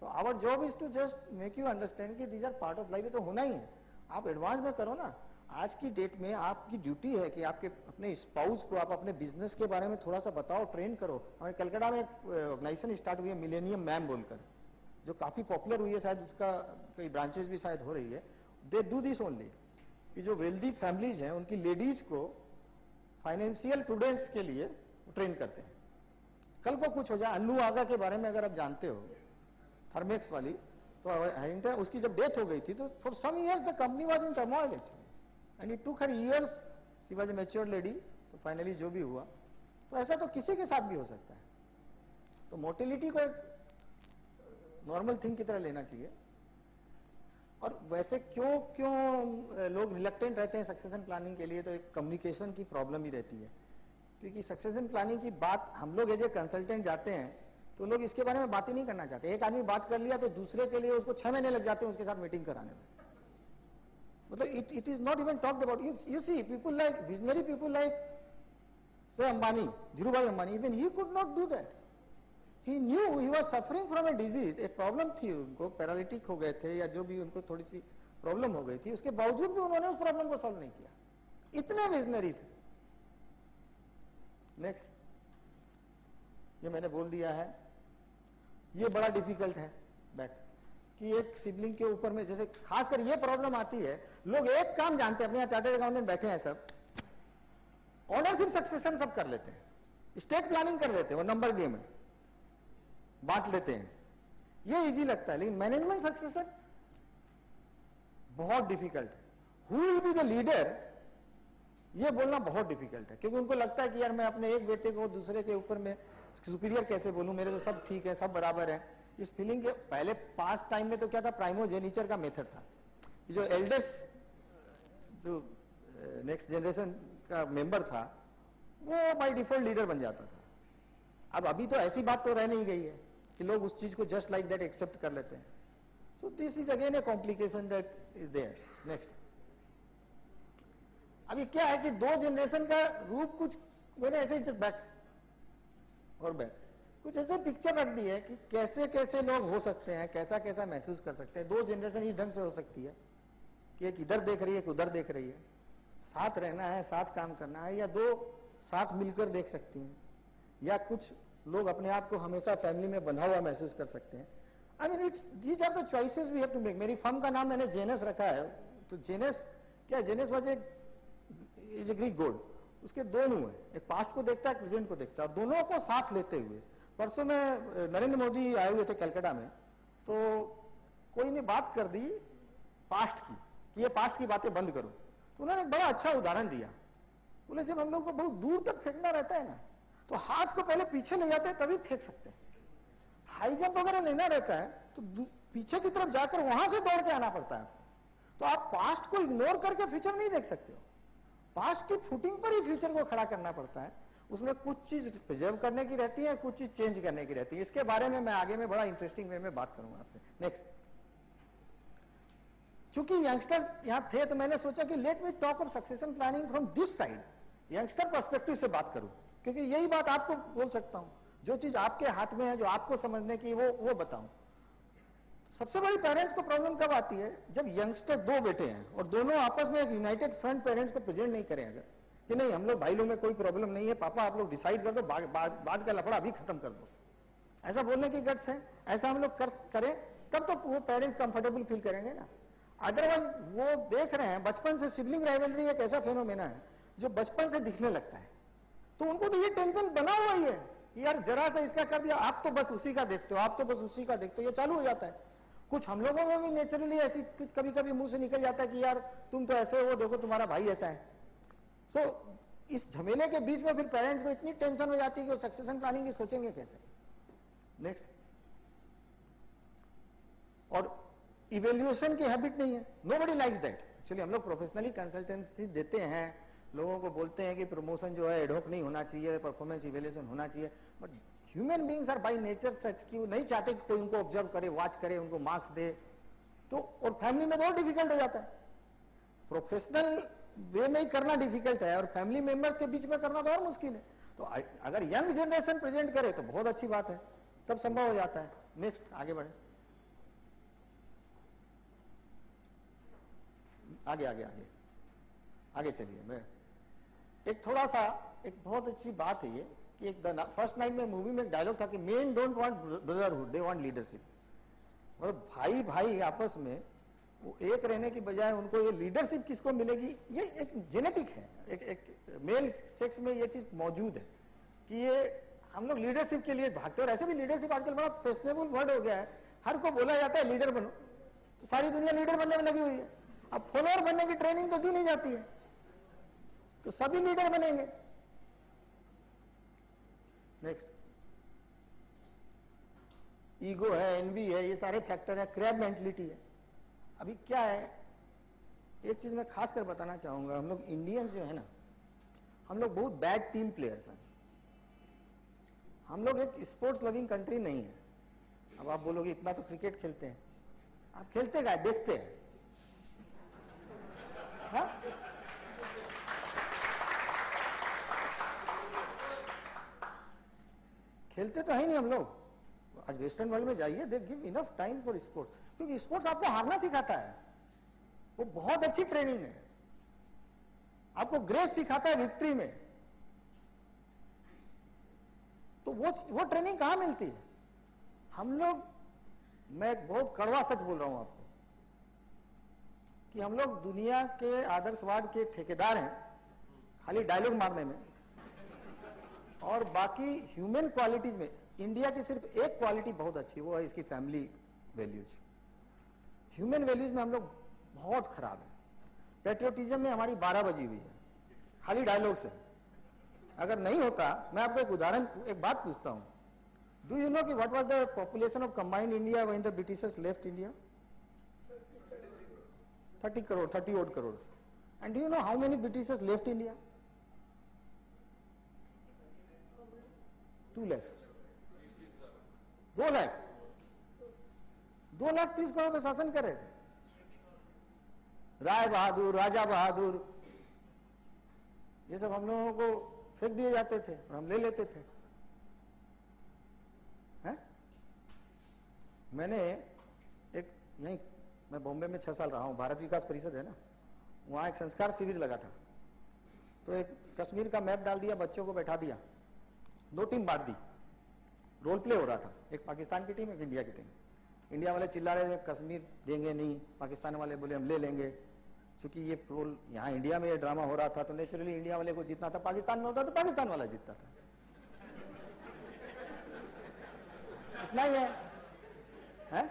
So our job is to just make you understand कि these are part of life, ये तो होना ही है। आप एडवांस में करो ना, आज की डेट में आपकी ड्यूटी है कि आपके अपने स्पाउस को आप अपने बिजनेस के बारे में थोड़ा सा बताओ, ट्रेन करो। हमारे कलकत्ता में एक ऑर्गेनाइजेशन स्टार्ट हुई है मिलेनियम मैम बोलकर, जो काफी पॉपुलर हुई है, शायद उसका कई ब्रांचेस भी शायद हो रही है। दे डू दिस ओनली, कि जो वेल्दी फैमिलीज हैं उनकी लेडीज को फाइनेंशियल प्रूडेंस के लिए ट्रेन करते हैं। कल को कुछ हो जाए, अन्नू आगा के बारे में अगर आप जानते हो, थर्मेक्स वाली, तो उसकी जब डेथ हो गई थी तो for some years the company was in turmoil actually, and it took her years, she was a mature lady, तो फाइनली जो भी हुआ, तो ऐसा तो किसी के साथ भी हो सकता है। तो मोर्टेलिटी को एक नॉर्मल थिंग की तरह लेना चाहिए। और वैसे क्यों लोग रिलक्टेंट रहते हैं सक्सेशन प्लानिंग के लिए, तो एक कम्युनिकेशन की प्रॉब्लम ही रहती है, क्योंकि सक्सेशन प्लानिंग की बात हम लोग एज ए कंसल्टेंट जाते हैं तो लोग इसके बारे में बात ही नहीं करना चाहते। एक आदमी बात कर लिया तो दूसरे के लिए उसको 6 महीने लग जाते हैं उसके साथ मीटिंग कराने में, मतलब it is not even talked about. You see people like visionary people like say Ambani, Dhirubhai Ambani, even he could not do that. He knew he was suffering from a disease, एक प्रॉब्लम थी उनको, पैरालिटिक हो गए थे या जो भी उनको थोड़ी सी प्रॉब्लम हो गई थी, उसके बावजूद भी उन्होंने उस प्रॉब्लम को सॉल्व नहीं किया, इतने विजनरी थे। नेक्स्ट, ये मैंने बोल दिया है, ये बड़ा डिफिकल्ट है बैक, कि एक सिबलिंग के ऊपर में, जैसे खासकर ये प्रॉब्लम आती है, लोग एक काम जानते हैं, अपने यहाँ चार्टर्ड अकाउंटेंट बैठे हैं सब, ओनरशिप सक्सेशन सब कर लेते हैं, स्टेट प्लानिंग कर लेते हैं, वो नंबर गेम है, बांट लेते हैं, ये इजी लगता है, लेकिन मैनेजमेंट सक्सेशन बहुत डिफिकल्ट है। Who will be the leader, ये बोलना बहुत डिफिकल्ट है, क्योंकि उनको लगता है कि यार मैं अपने एक बेटे को दूसरे के ऊपर में सुपीरियर कैसे बोलूं, मेरे तो सब ठीक है, सब बराबर है। इस फीलिंग के पहले पास्ट टाइम में तो क्या था, प्राइमोजेनिचर का मेथड था, जो एल्डेस्ट जो नेक्स्ट जनरेशन का मेंबर था वो बाय डिफॉल्ट लीडर बन जाता था। अब अभी तो ऐसी बात तो रह नहीं गई है कि लोग उस चीज को जस्ट लाइक दैट एक्सेप्ट कर लेते हैं। So this is again a complication that is there. Next, अभी क्या है कि 2 जनरेशन का रूप कुछ मैंने ऐसे ही बैक और बैक कुछ ऐसे पिक्चर रख दी है कि कैसे कैसे लोग हो सकते हैं, कैसा कैसा महसूस कर सकते हैं। 2 जनरेशन इस ढंग से हो सकती है कि एक इधर देख रही है, एक उधर देख रही है, साथ रहना है, साथ काम करना है, या 2 साथ मिलकर देख सकती हैं, या कुछ लोग अपने आप को हमेशा फैमिली में बंधा हुआ महसूस कर सकते हैं। I mean it's these are the choices we have to make. मेरी फर्म का नाम मैंने जेनस रखा है, तो जेनस क्या, Janus was is a Greek god, उसके 2 मुंह है, एक पास्ट को देखता है, प्रेजेंट को देखता है, और दोनों को साथ लेते हुए। परसों में नरेंद्र मोदी आए हुए थे कलकत्ता में, तो कोई ने बात कर दी पास्ट की कि ये पास्ट की बातें बंद करो, तो उन्होंने एक बड़ा अच्छा उदाहरण दिया। बोले जब हम लोग को बहुत दूर तक फेंकना रहता है ना, तो हाथ को पहले पीछे ले जाते हैं तभी फेंक सकते हैं। हाई जंप वगैरह लेना रहता है तो पीछे की तरफ जाकर वहां से दौड़ के आना पड़ता है। तो आप पास्ट को इग्नोर करके फ्यूचर नहीं देख सकते हो, पास्ट की फुटिंग पर ही फ्यूचर को खड़ा करना पड़ता है। उसमें कुछ चीज प्रिजर्व करने की रहती है, कुछ चीज चेंज करने की रहती है। इसके बारे में मैं आगे में बड़ा इंटरेस्टिंग वे में बात करूंगा आपसे। नेक्स्ट, चूंकि यंगस्टर यहां थे तो मैंने सोचा कि let me talk of succession planning from this side, youngster perspective से बात करूं, क्योंकि यही बात आपको बोल सकता हूं, जो चीज आपके हाथ में है, जो आपको समझने की वो बताऊं। सबसे बड़ी पेरेंट्स को प्रॉब्लम कब आती है, जब यंगस्टर दो बेटे हैं और दोनों आपस में एक यूनाइटेड फ्रंट पेरेंट्स को प्रेजेंट नहीं करें, अगर कि नहीं हम लोग भाई लोग में कोई प्रॉब्लम नहीं है, पापा आप लोग डिसाइड कर दो, बाद का लफड़ा अभी खत्म कर दो, ऐसा बोलने की गट्स है, ऐसा हम लोग करें तब तो वो पेरेंट्स कंफर्टेबल फील करेंगे ना। अदरवाइज वो देख रहे हैं बचपन से सिबलिंग राइवलरी एक ऐसा फेनोमेना है जो बचपन से दिखने लगता है, तो उनको तो ये टेंशन बना हुआ ही है, यार जरा सा इसका कर दिया, आप तो बस उसी का देखते हो, आप तो बस उसी का देखते हो, ये चालू हो जाता है। कुछ हम लोगों में भी नेचुरली ऐसी कभी कभी मुंह से निकल जाता है कि यार तुम तो ऐसे हो, देखो तुम्हारा भाई ऐसा है। सो इस झमेले के बीच में फिर पेरेंट्स को इतनी टेंशन हो जाती है कि वो सक्सेशन प्लानिंग की सोचेंगे कैसे। नेक्स्ट, और इवेल्युएशन की हैबिट नहीं है, नोबडी लाइक्स दैट। एक्चुअली हम लोग प्रोफेशनली कंसल्टेंसी देते हैं, लोगों को बोलते हैं कि प्रमोशन जो है एडहॉक नहीं होना चाहिए, परफॉर्मेंस इवेल्युएशन होना चाहिए, but human beings are by nature such कि वो नहीं चाहते कि कोई उनको ऑब्जर्व करे, वॉच करे, उनको मार्क्स दे, तो और फैमिली में तो और डिफिकल्ट हो जाता है। प्रोफेशनल वे में ही करना डिफिकल्ट है और फैमिली मेंबर्स के बीच में करना तो और मुश्किल है। तो अगर यंग जनरेशन प्रेजेंट करे तो बहुत अच्छी बात है, तब संभव हो जाता है। नेक्स्ट, आगे बढ़े, आगे आगे आगे आगे चलिए। मैं एक थोड़ा सा, एक बहुत अच्छी बात है ये कि एक फर्स्ट नाइट में मूवी में एक डायलॉग था कि main don't want brotherhood, they want leadership. मतलब भाई भाई आपस में वो एक रहने की बजाय उनको ये लीडरशिप किसको मिलेगी, ये एक जेनेटिक है, एक मेल सेक्स में ये चीज मौजूद है कि ये हम लोग लीडरशिप के लिए भागते हैं। और ऐसे भी लीडरशिप आजकल बड़ा फैशनेबल वर्ड हो गया है, हर को बोला जाता है लीडर बनो, तो सारी दुनिया लीडर बनने में लगी हुई है। अब फॉलोअर बनने की ट्रेनिंग तो दी नहीं जाती है, तो सभी लीडर बनेंगे। नेक्स्ट, ईगो है, एनवी है, ये सारे फैक्टर है, क्रैब मेंटलिटी है। अभी क्या है, एक चीज मैं खास कर बताना चाहूंगा, हम लोग इंडियंस जो है ना, हम लोग बहुत बैड टीम प्लेयर्स हैं। हम लोग एक स्पोर्ट्स लविंग कंट्री नहीं है। अब आप बोलोगे इतना तो क्रिकेट खेलते हैं, आप खेलते क्या, देखते हैं, हाँ? खेलते तो है नहीं हम लोग। आज वेस्टर्न वर्ल्ड में जाइए, they give enough time for sports, क्योंकि स्पोर्ट्स आपको हारना सिखाता है, वो बहुत अच्छी ट्रेनिंग है, आपको ग्रेस सिखाता है विक्ट्री में। तो वो ट्रेनिंग कहां मिलती है हम लोग। मैं एक बहुत कड़वा सच बोल रहा हूं आपको कि हम लोग दुनिया के आदर्शवाद के ठेकेदार हैं, खाली डायलॉग मारने में, और बाकी ह्यूमन क्वालिटीज में इंडिया की सिर्फ एक क्वालिटी बहुत अच्छी, वो है इसकी फैमिली वैल्यूज। ह्यूमन वैल्यूज में हम लोग बहुत खराब है। पेट्रियोटिज्म में हमारी 12 बजी हुई है, खाली डायलॉग से। अगर नहीं होता, मैं आपको एक उदाहरण, एक बात पूछता हूं, डू यू नो कि what was the population of combined India when the Britishers left India? 30 crore, 30 odd crores. And do you know how many Britishers left India? 2 lakhs. 2 lakh 2,30,000 crore का शासन कर रहे थे। राय बहादुर, राजा बहादुर, ये सब हम लोगों को फेंक दिए जाते थे और हम ले लेते थे। हैं? मैंने एक यहीं, मैं बॉम्बे में 6 साल रहा हूं, भारत विकास परिषद है ना, वहां एक संस्कार शिविर लगा था। तो एक कश्मीर का मैप डाल दिया, बच्चों को बैठा दिया, 2 टीम बांट दी, रोल प्ले हो रहा था, एक पाकिस्तान की टीम, एक इंडिया की टीम। इंडिया वाले चिल्ला रहे थे कश्मीर देंगे नहीं, पाकिस्तान वाले बोले हम ले लेंगे। चूंकि ये रोल यहाँ इंडिया में ये ड्रामा हो रहा था, तो नेचुरली इंडिया वाले को जीतना था, पाकिस्तान में होता तो पाकिस्तान वाला जीतता था। इतना ही है?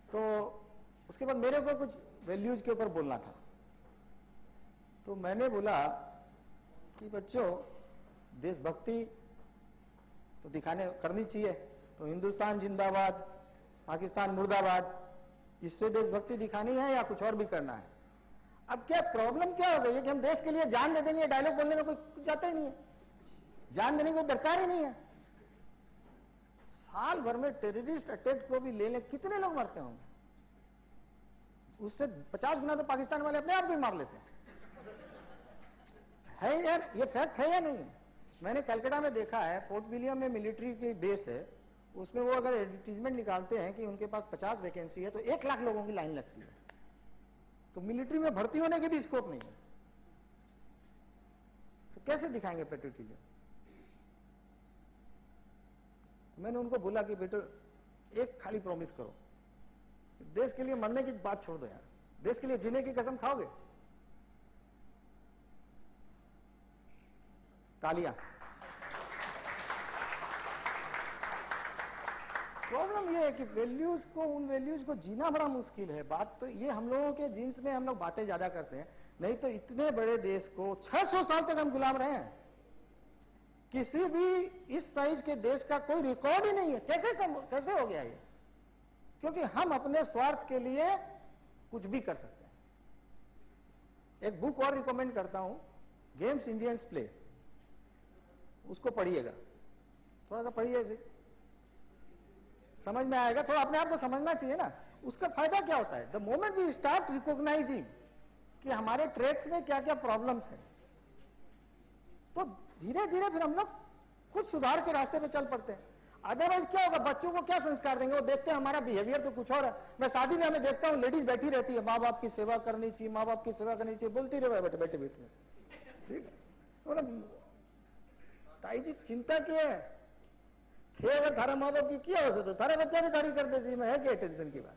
तो उसके उसके बाद मेरे को कुछ वैल्यूज के ऊपर बोलना था। तो मैंने बोला कि बच्चों देशभक्ति तो दिखाने करनी चाहिए, तो हिंदुस्तान जिंदाबाद, पाकिस्तान मुर्दाबाद, इससे देशभक्ति दिखानी है या कुछ और भी करना है। अब क्या प्रॉब्लम क्या हो गई है कि हम देश के लिए जान दे देंगे, डायलॉग बोलने में कोई कुछ जाता ही नहीं है, जान देने की दरकार ही नहीं है। साल भर में टेररिस्ट अटैक को भी ले ले कितने लोग मरते होंगे, उससे 50 गुना तो पाकिस्तान वाले अपने आप भी मार लेते हैं। है यार, ये फैक्ट है या नहीं है? मैंने कलकत्ता में देखा है, फोर्ट विलियम में मिलिट्री की बेस है, उसमें वो अगर एडवर्टीजमेंट निकालते हैं कि उनके पास 50 वैकेंसी है तो 1 लाख लोगों की लाइन लगती है। तो मिलिट्री में भर्ती होने के भी स्कोप नहीं है, तो कैसे दिखाएंगे पेट्रियटिज्म? तो मैंने उनको बोला कि बेटो एक खाली प्रॉमिस करो, देश के लिए मरने की बात छोड़ दो यार, देश के लिए जीने की कसम खाओगे? तालियां। प्रॉब्लम ये है कि वैल्यूज को, उन वैल्यूज को जीना बड़ा मुश्किल है। बात तो ये हम लोगों के जीन्स में हम लोग बातें ज्यादा करते हैं, नहीं तो इतने बड़े देश को 600 साल तक हम गुलाम रहे हैं। किसी भी इस साइज के देश का कोई रिकॉर्ड ही नहीं है। कैसे हो गया ये? क्योंकि हम अपने स्वार्थ के लिए कुछ भी कर सकते हैं। एक बुक और रिकमेंड करता हूं, गेम्स इंडियंस प्ले, उसको पढ़िएगा, थोड़ा सा पढ़िए, इसे समझ में आएगा। थोड़ा अपने आप को समझना चाहिए ना। उसका फायदा क्या होता है? The moment we start recognising कि हमारे ट्रैक्स में क्या क्या प्रॉब्लम्स है, तो धीरे धीरे फिर हम लोग कुछ सुधार के रास्ते पे चल पड़ते हैं। अदरवाइज क्या होगा? बच्चों को क्या संस्कार देंगे? वो देखते हैं हमारा बिहेवियर तो कुछ और है। मैं शादी में हमें देखता हूँ, लेडीज बैठी रहती है, माँ बाप की सेवा करनी चाहिए, माँ बाप की सेवा करनी चाहिए, बोलती रहे बैठे बैठे बैठे, ठीक है। ताई जी चिंता क्या है थे, अगर थारा माँ बाप की किया हो तो थारे बच्चा भी तारी करते सी में है क्या टेंशन की बात?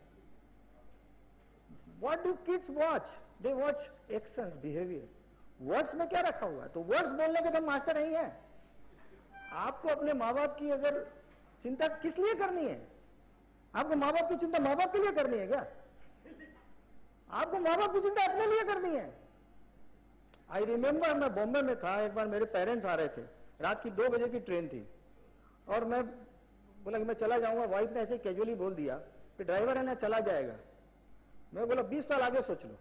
What do kids watch? They watch actions, behaviour. Words में क्या रखा हुआ है? तो वर्ड्स बोलने के तो मास्टर नहीं है। आपको अपने माँ बाप की अगर चिंता किस लिए करनी है? आपको माँ बाप की चिंता माँ बाप के लिए करनी है क्या? आपको माँ बाप की चिंता अपने लिए करनी है। आई रिमेम्बर, मैं बॉम्बे में था, एक बार मेरे पेरेंट्स आ रहे थे, रात की 2 बजे की ट्रेन थी, और मैं बोला कि मैं चला जाऊंगा। वाइफ ने ऐसे कैजुअली बोल दिया कि ड्राइवर है ना, चला जाएगा। मैं बोला 20 साल आगे सोच लो।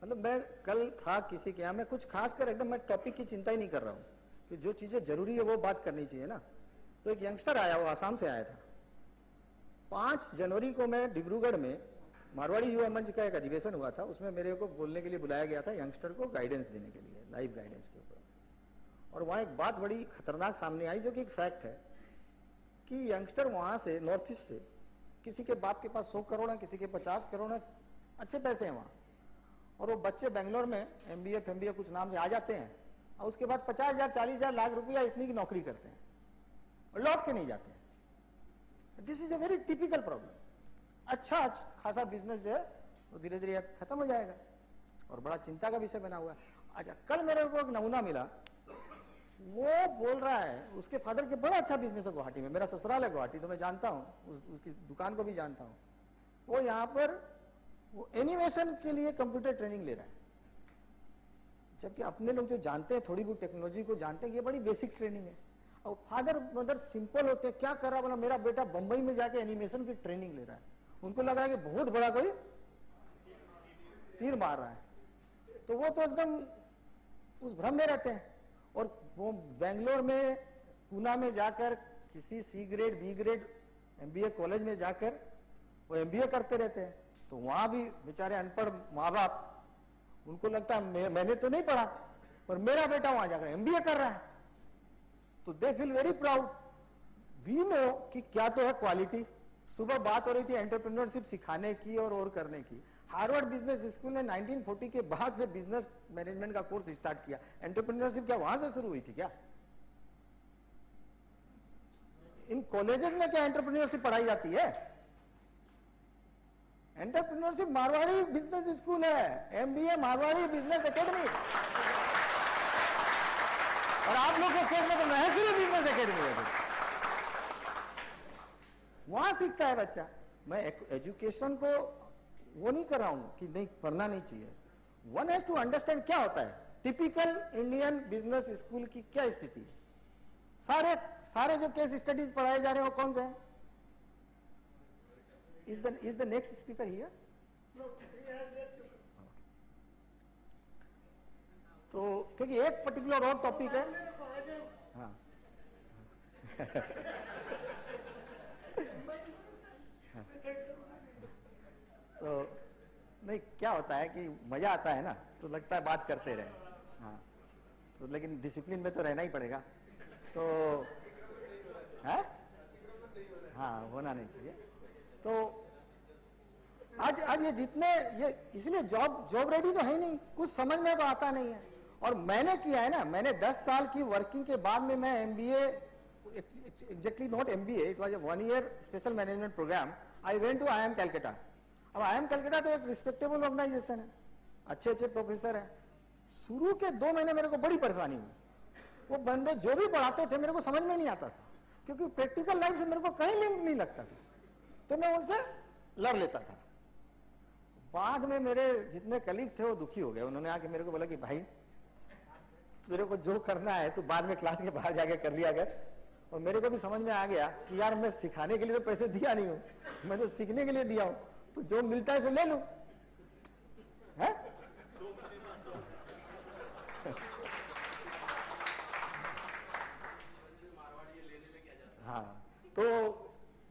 मतलब मैं कल था किसी के यहाँ, मैं कुछ खास कर एकदम मैं टॉपिक की चिंता ही नहीं कर रहा हूँ कि जो चीजें जरूरी है वो बात करनी चाहिए ना। तो एक यंगस्टर आया, वो आसाम से आया था। 5 जनवरी को मैं डिब्रूगढ़ में मारवाड़ी युवा मंच का एक अधिवेशन हुआ था, उसमें मेरे को बोलने के लिए बुलाया गया था, यंगस्टर को गाइडेंस देने के लिए, लाइफ गाइडेंस के ऊपर। और वहाँ एक बात बड़ी खतरनाक सामने आई, जो कि एक फैक्ट है कि यंगस्टर वहाँ से, नॉर्थ ईस्ट से, किसी के बाप के पास 100 करोड़ है, किसी के 50 करोड़ है, अच्छे पैसे हैं वहाँ, और वो बच्चे बेंगलोर में MBA FMBA कुछ नाम से आ जाते हैं, और उसके बाद 50,000 40,000 लाख रुपया इतनी की नौकरी करते हैं और लौट के नहीं जाते हैं। This is a very typical problem. अच्छा खासा बिजनेस जो है वो धीरे धीरे खत्म हो जाएगा और बड़ा चिंता का विषय बना हुआ है। अच्छा, कल मेरे को एक नमूना मिला, वो बोल रहा है उसके फादर के बड़ा अच्छा बिजनेस है गुवाहाटी में, मेरा ससुराल है गुवाहाटी, तो मैं जानता हूँ, उसकी दुकान को भी जानता हूँ। वो यहाँ पर वो एनिमेशन के लिए कंप्यूटर ट्रेनिंग ले रहा है, जबकि अपने लोग जो जानते हैं, थोड़ी बहुत टेक्नोलॉजी को जानते हैं, ये बड़ी बेसिक ट्रेनिंग है। और फादर मदर सिंपल होते हैं, क्या कर रहा, बोला मेरा बेटा बंबई में जाके एनिमेशन की ट्रेनिंग ले रहा है। उनको लग रहा है कि बहुत बड़ा कोई तीर मार रहा है, तो वो तो एकदम उस भ्रम में रहते हैं। और वो बेंगलोर में, पूना में जाकर किसी C grade B grade MBA college में जाकर वो MBA करते रहते हैं। तो वहां भी बेचारे अनपढ़ माँ बाप, उनको लगता है मैंने तो नहीं पढ़ा पर मेरा बेटा वहां जाकर MBA कर रहा है, तो they feel very proud. We know कि क्या तो है क्वालिटी। सुबह बात हो रही थी एंटरप्रेन्योरशिप सिखाने की और करने की। हार्वर्ड बिजनेस स्कूल ने 1940 के बाद से बिजनेस मैनेजमेंट का कोर्स स्टार्ट किया। एंटरप्रेन्योरशिप क्या वहां से शुरू हुई थी क्या? इन कॉलेजेस में क्या एंटरप्रेन्योरशिप पढ़ाई जाती है? एंटरप्रेन्योरशिप मारवाड़ी बिजनेस स्कूल है, एमबीए मारवाड़ी बिजनेस एकेडमी। और आप लोग के केस में तो महेश्वरी बिजनेस एकेडमी है, वहां सीखता है बच्चा। मैं एजुकेशन को वो नहीं कर रहा हूं कि नहीं पढ़ना नहीं चाहिए। वन हैज टू अंडरस्टैंड क्या होता है, टिपिकल इंडियन बिजनेस स्कूल की क्या स्थिति है। सारे जो केस स्टडीज पढ़ाए जा रहे हैं वो कौन से हैं? Is the next speaker here? No, he has left to come. तो क्योंकि एक पर्टिकुलर और टॉपिक है। हाँ तो नहीं, क्या होता है कि मजा आता है ना, तो लगता है बात करते रहे। हाँ तो लेकिन डिसिप्लिन में तो रहना ही पड़ेगा। तो है हाँ, होना नहीं चाहिए। तो आज ये जितने ये इसलिए जॉब रेडी तो है ही नहीं, कुछ समझ में तो आता नहीं है। और मैंने किया है ना, मैंने 10 साल की वर्किंग के बाद में मैं MBA, exactly not MBA, it was a 1 year special management programme. I went to IIM Calcutta. अब IIM कैलकाटा तो एक रिस्पेक्टेबल ऑर्गेनाइजेशन है, अच्छे प्रोफेसर है। शुरू के 2 महीने मेरे को बड़ी परेशानी हुई। वो बंदे जो भी पढ़ाते थे मेरे को समझ में नहीं आता था, क्योंकि प्रैक्टिकल लाइफ से मेरे को कहीं लिंक नहीं लगता था, तो मैं उनसे लड़ लेता था। बाद में मेरे जितने कलीग थे वो दुखी हो गए। उन्होंने आके मेरे को बोला कि भाई तेरे को जो करना है तू बाद में क्लास के बाहर जाके कर लिया कर। और मेरे को भी समझ में आ गया कि यार मैं सिखाने के लिए तो पैसे दिया नहीं हूं, मैं तो सीखने के लिए दिया हूं, तो जो मिलता है सो ले लूं। है हाँ, तो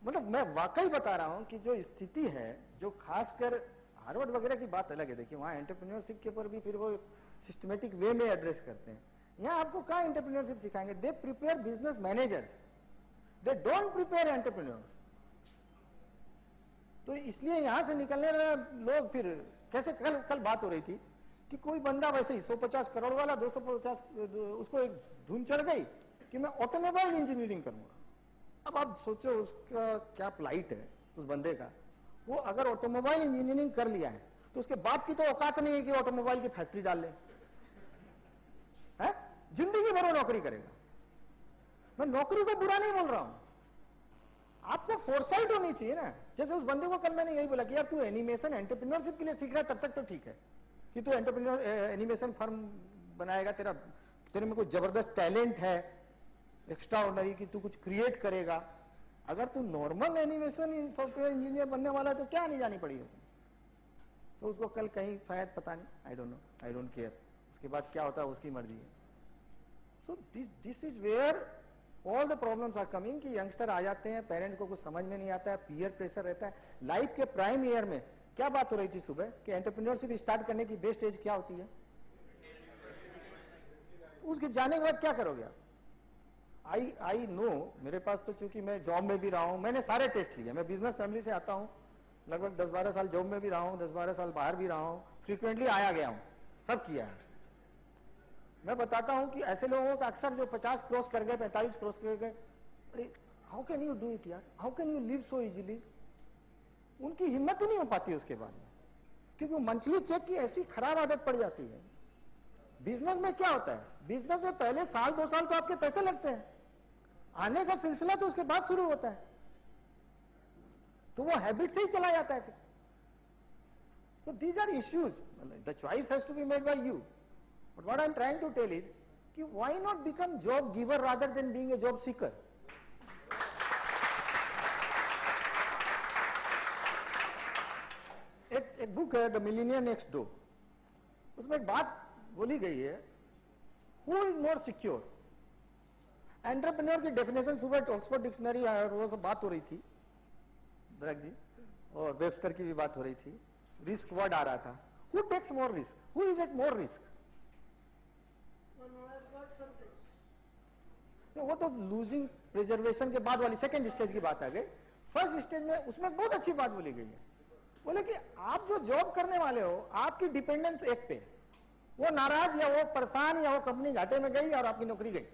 मतलब मैं वाकई बता रहा हूं कि जो स्थिति है, जो खासकर हार्वर्ड वगैरह की बात अलग है। देखिए वहां एंटरप्रेन्योरशिप के ऊपर भी फिर वो सिस्टमेटिक वे में एड्रेस करते हैं। यहाँ आपको कहाँ एंटरप्रेन्योरशिप सिखाएंगे? They prepare business managers, they don't prepare entrepreneurs. तो इसलिए यहां से निकलने वाले लोग फिर कैसे, कल बात हो रही थी कि कोई बंदा वैसे ही 150 करोड़ वाला 250 उसको एक धुन चढ़ गई कि मैं ऑटोमोबाइल इंजीनियरिंग करूंगा। अब आप सोचो उसका क्या प्लाइट है उस बंदे का। वो अगर ऑटोमोबाइल इंजीनियरिंग कर लिया है तो उसके बाप की तो औकात नहीं है कि ऑटोमोबाइल की फैक्ट्री डाल ले, है? जिंदगी भर वो नौकरी करेगा। मैं नौकरी को बुरा नहीं बोल रहा हूं, आपको फोरसाइट होनी चाहिए ना। जैसे उस बंदे को कल मैंने यही बोला कि यार तू एनिमेशन एंटरप्रेन्योरशिप के लिए सीख रहा है, तब तक तो ठीक है कि तू एनिमेशन फर्म बनाएगा, तेरे में कोई जबरदस्त टैलेंट है एक्स्ट्रा ऑर्डिनरी कि तू कुछ क्रिएट करेगा। अगर तू नॉर्मल एनिमेशन सॉफ्टवेयर इंजीनियर बनने वाला है तो क्या नहीं जानी पड़ी उसमें। तो उसको कल कहीं शायद पता नहीं, I don't know, I don't care, उसके बाद क्या होता है उसकी मर्जी है। So this is where all the problems are coming कि यंगस्टर आ जाते हैं, पेरेंट्स को कुछ समझ में नहीं आता है, पीयर प्रेशर रहता है। लाइफ के प्राइम ईयर में क्या बात हो रही थी सुबह कि एंटरप्रेन्योरशिप स्टार्ट करने की बेस्ट एज क्या होती है? उसके जाने के बाद क्या करोगे आप? आई नो, मेरे पास तो चूंकि मैं जॉब में भी रहा हूं, मैंने सारे टेस्ट लिए। मैं बिजनेस फैमिली से आता हूं, लगभग 10-12 साल जॉब में भी रहा हूं, 10-12 साल बाहर भी रहा हूं, फ्रीक्वेंटली आया गया हूं, सब किया है। मैं बताता हूं कि ऐसे लोगों का अक्सर जो 50 क्रॉस कर गए, 45 क्रॉस कर गए, अरे how can you do it यार, how can you live so easily, उनकी हिम्मत ही नहीं हो पाती उसके बाद में, क्योंकि मंथली चेक की ऐसी खराब आदत पड़ जाती है। बिजनेस में क्या होता है, बिजनेस में पहले साल 2 साल तो आपके पैसे लगते हैं, आने का सिलसिला तो उसके बाद शुरू होता है, तो वो हैबिट से ही चला जाता है फिर। So these are issues, the choice has to be made by you, but what I am trying to tell is कि why not become job giver rather than being a job seeker. एक book है the Millionaire next door, उसमें एक बात बोली गई है, who is more secure. Entrepreneur की डेफिनेशन सुबह ऑक्सफोर्ड डिक्शनरी वो सब बात हो रही थी, दरक जी, और वेबस्टर की भी बात हो रही थी, रिस्क वर्ड आ रहा था। Who takes more risk, who is at more risk? वो तो लूजिंग प्रिजर्वेशन के बाद वाली सेकंड स्टेज की बात आ गई। फर्स्ट स्टेज में उसमें बहुत अच्छी बात बोली गई है, बोले कि आप जो जॉब करने वाले हो, आपकी डिपेंडेंस एक पे, वो नाराज या वो परेशान या वो कंपनी घाटे में गई और आपकी नौकरी गई।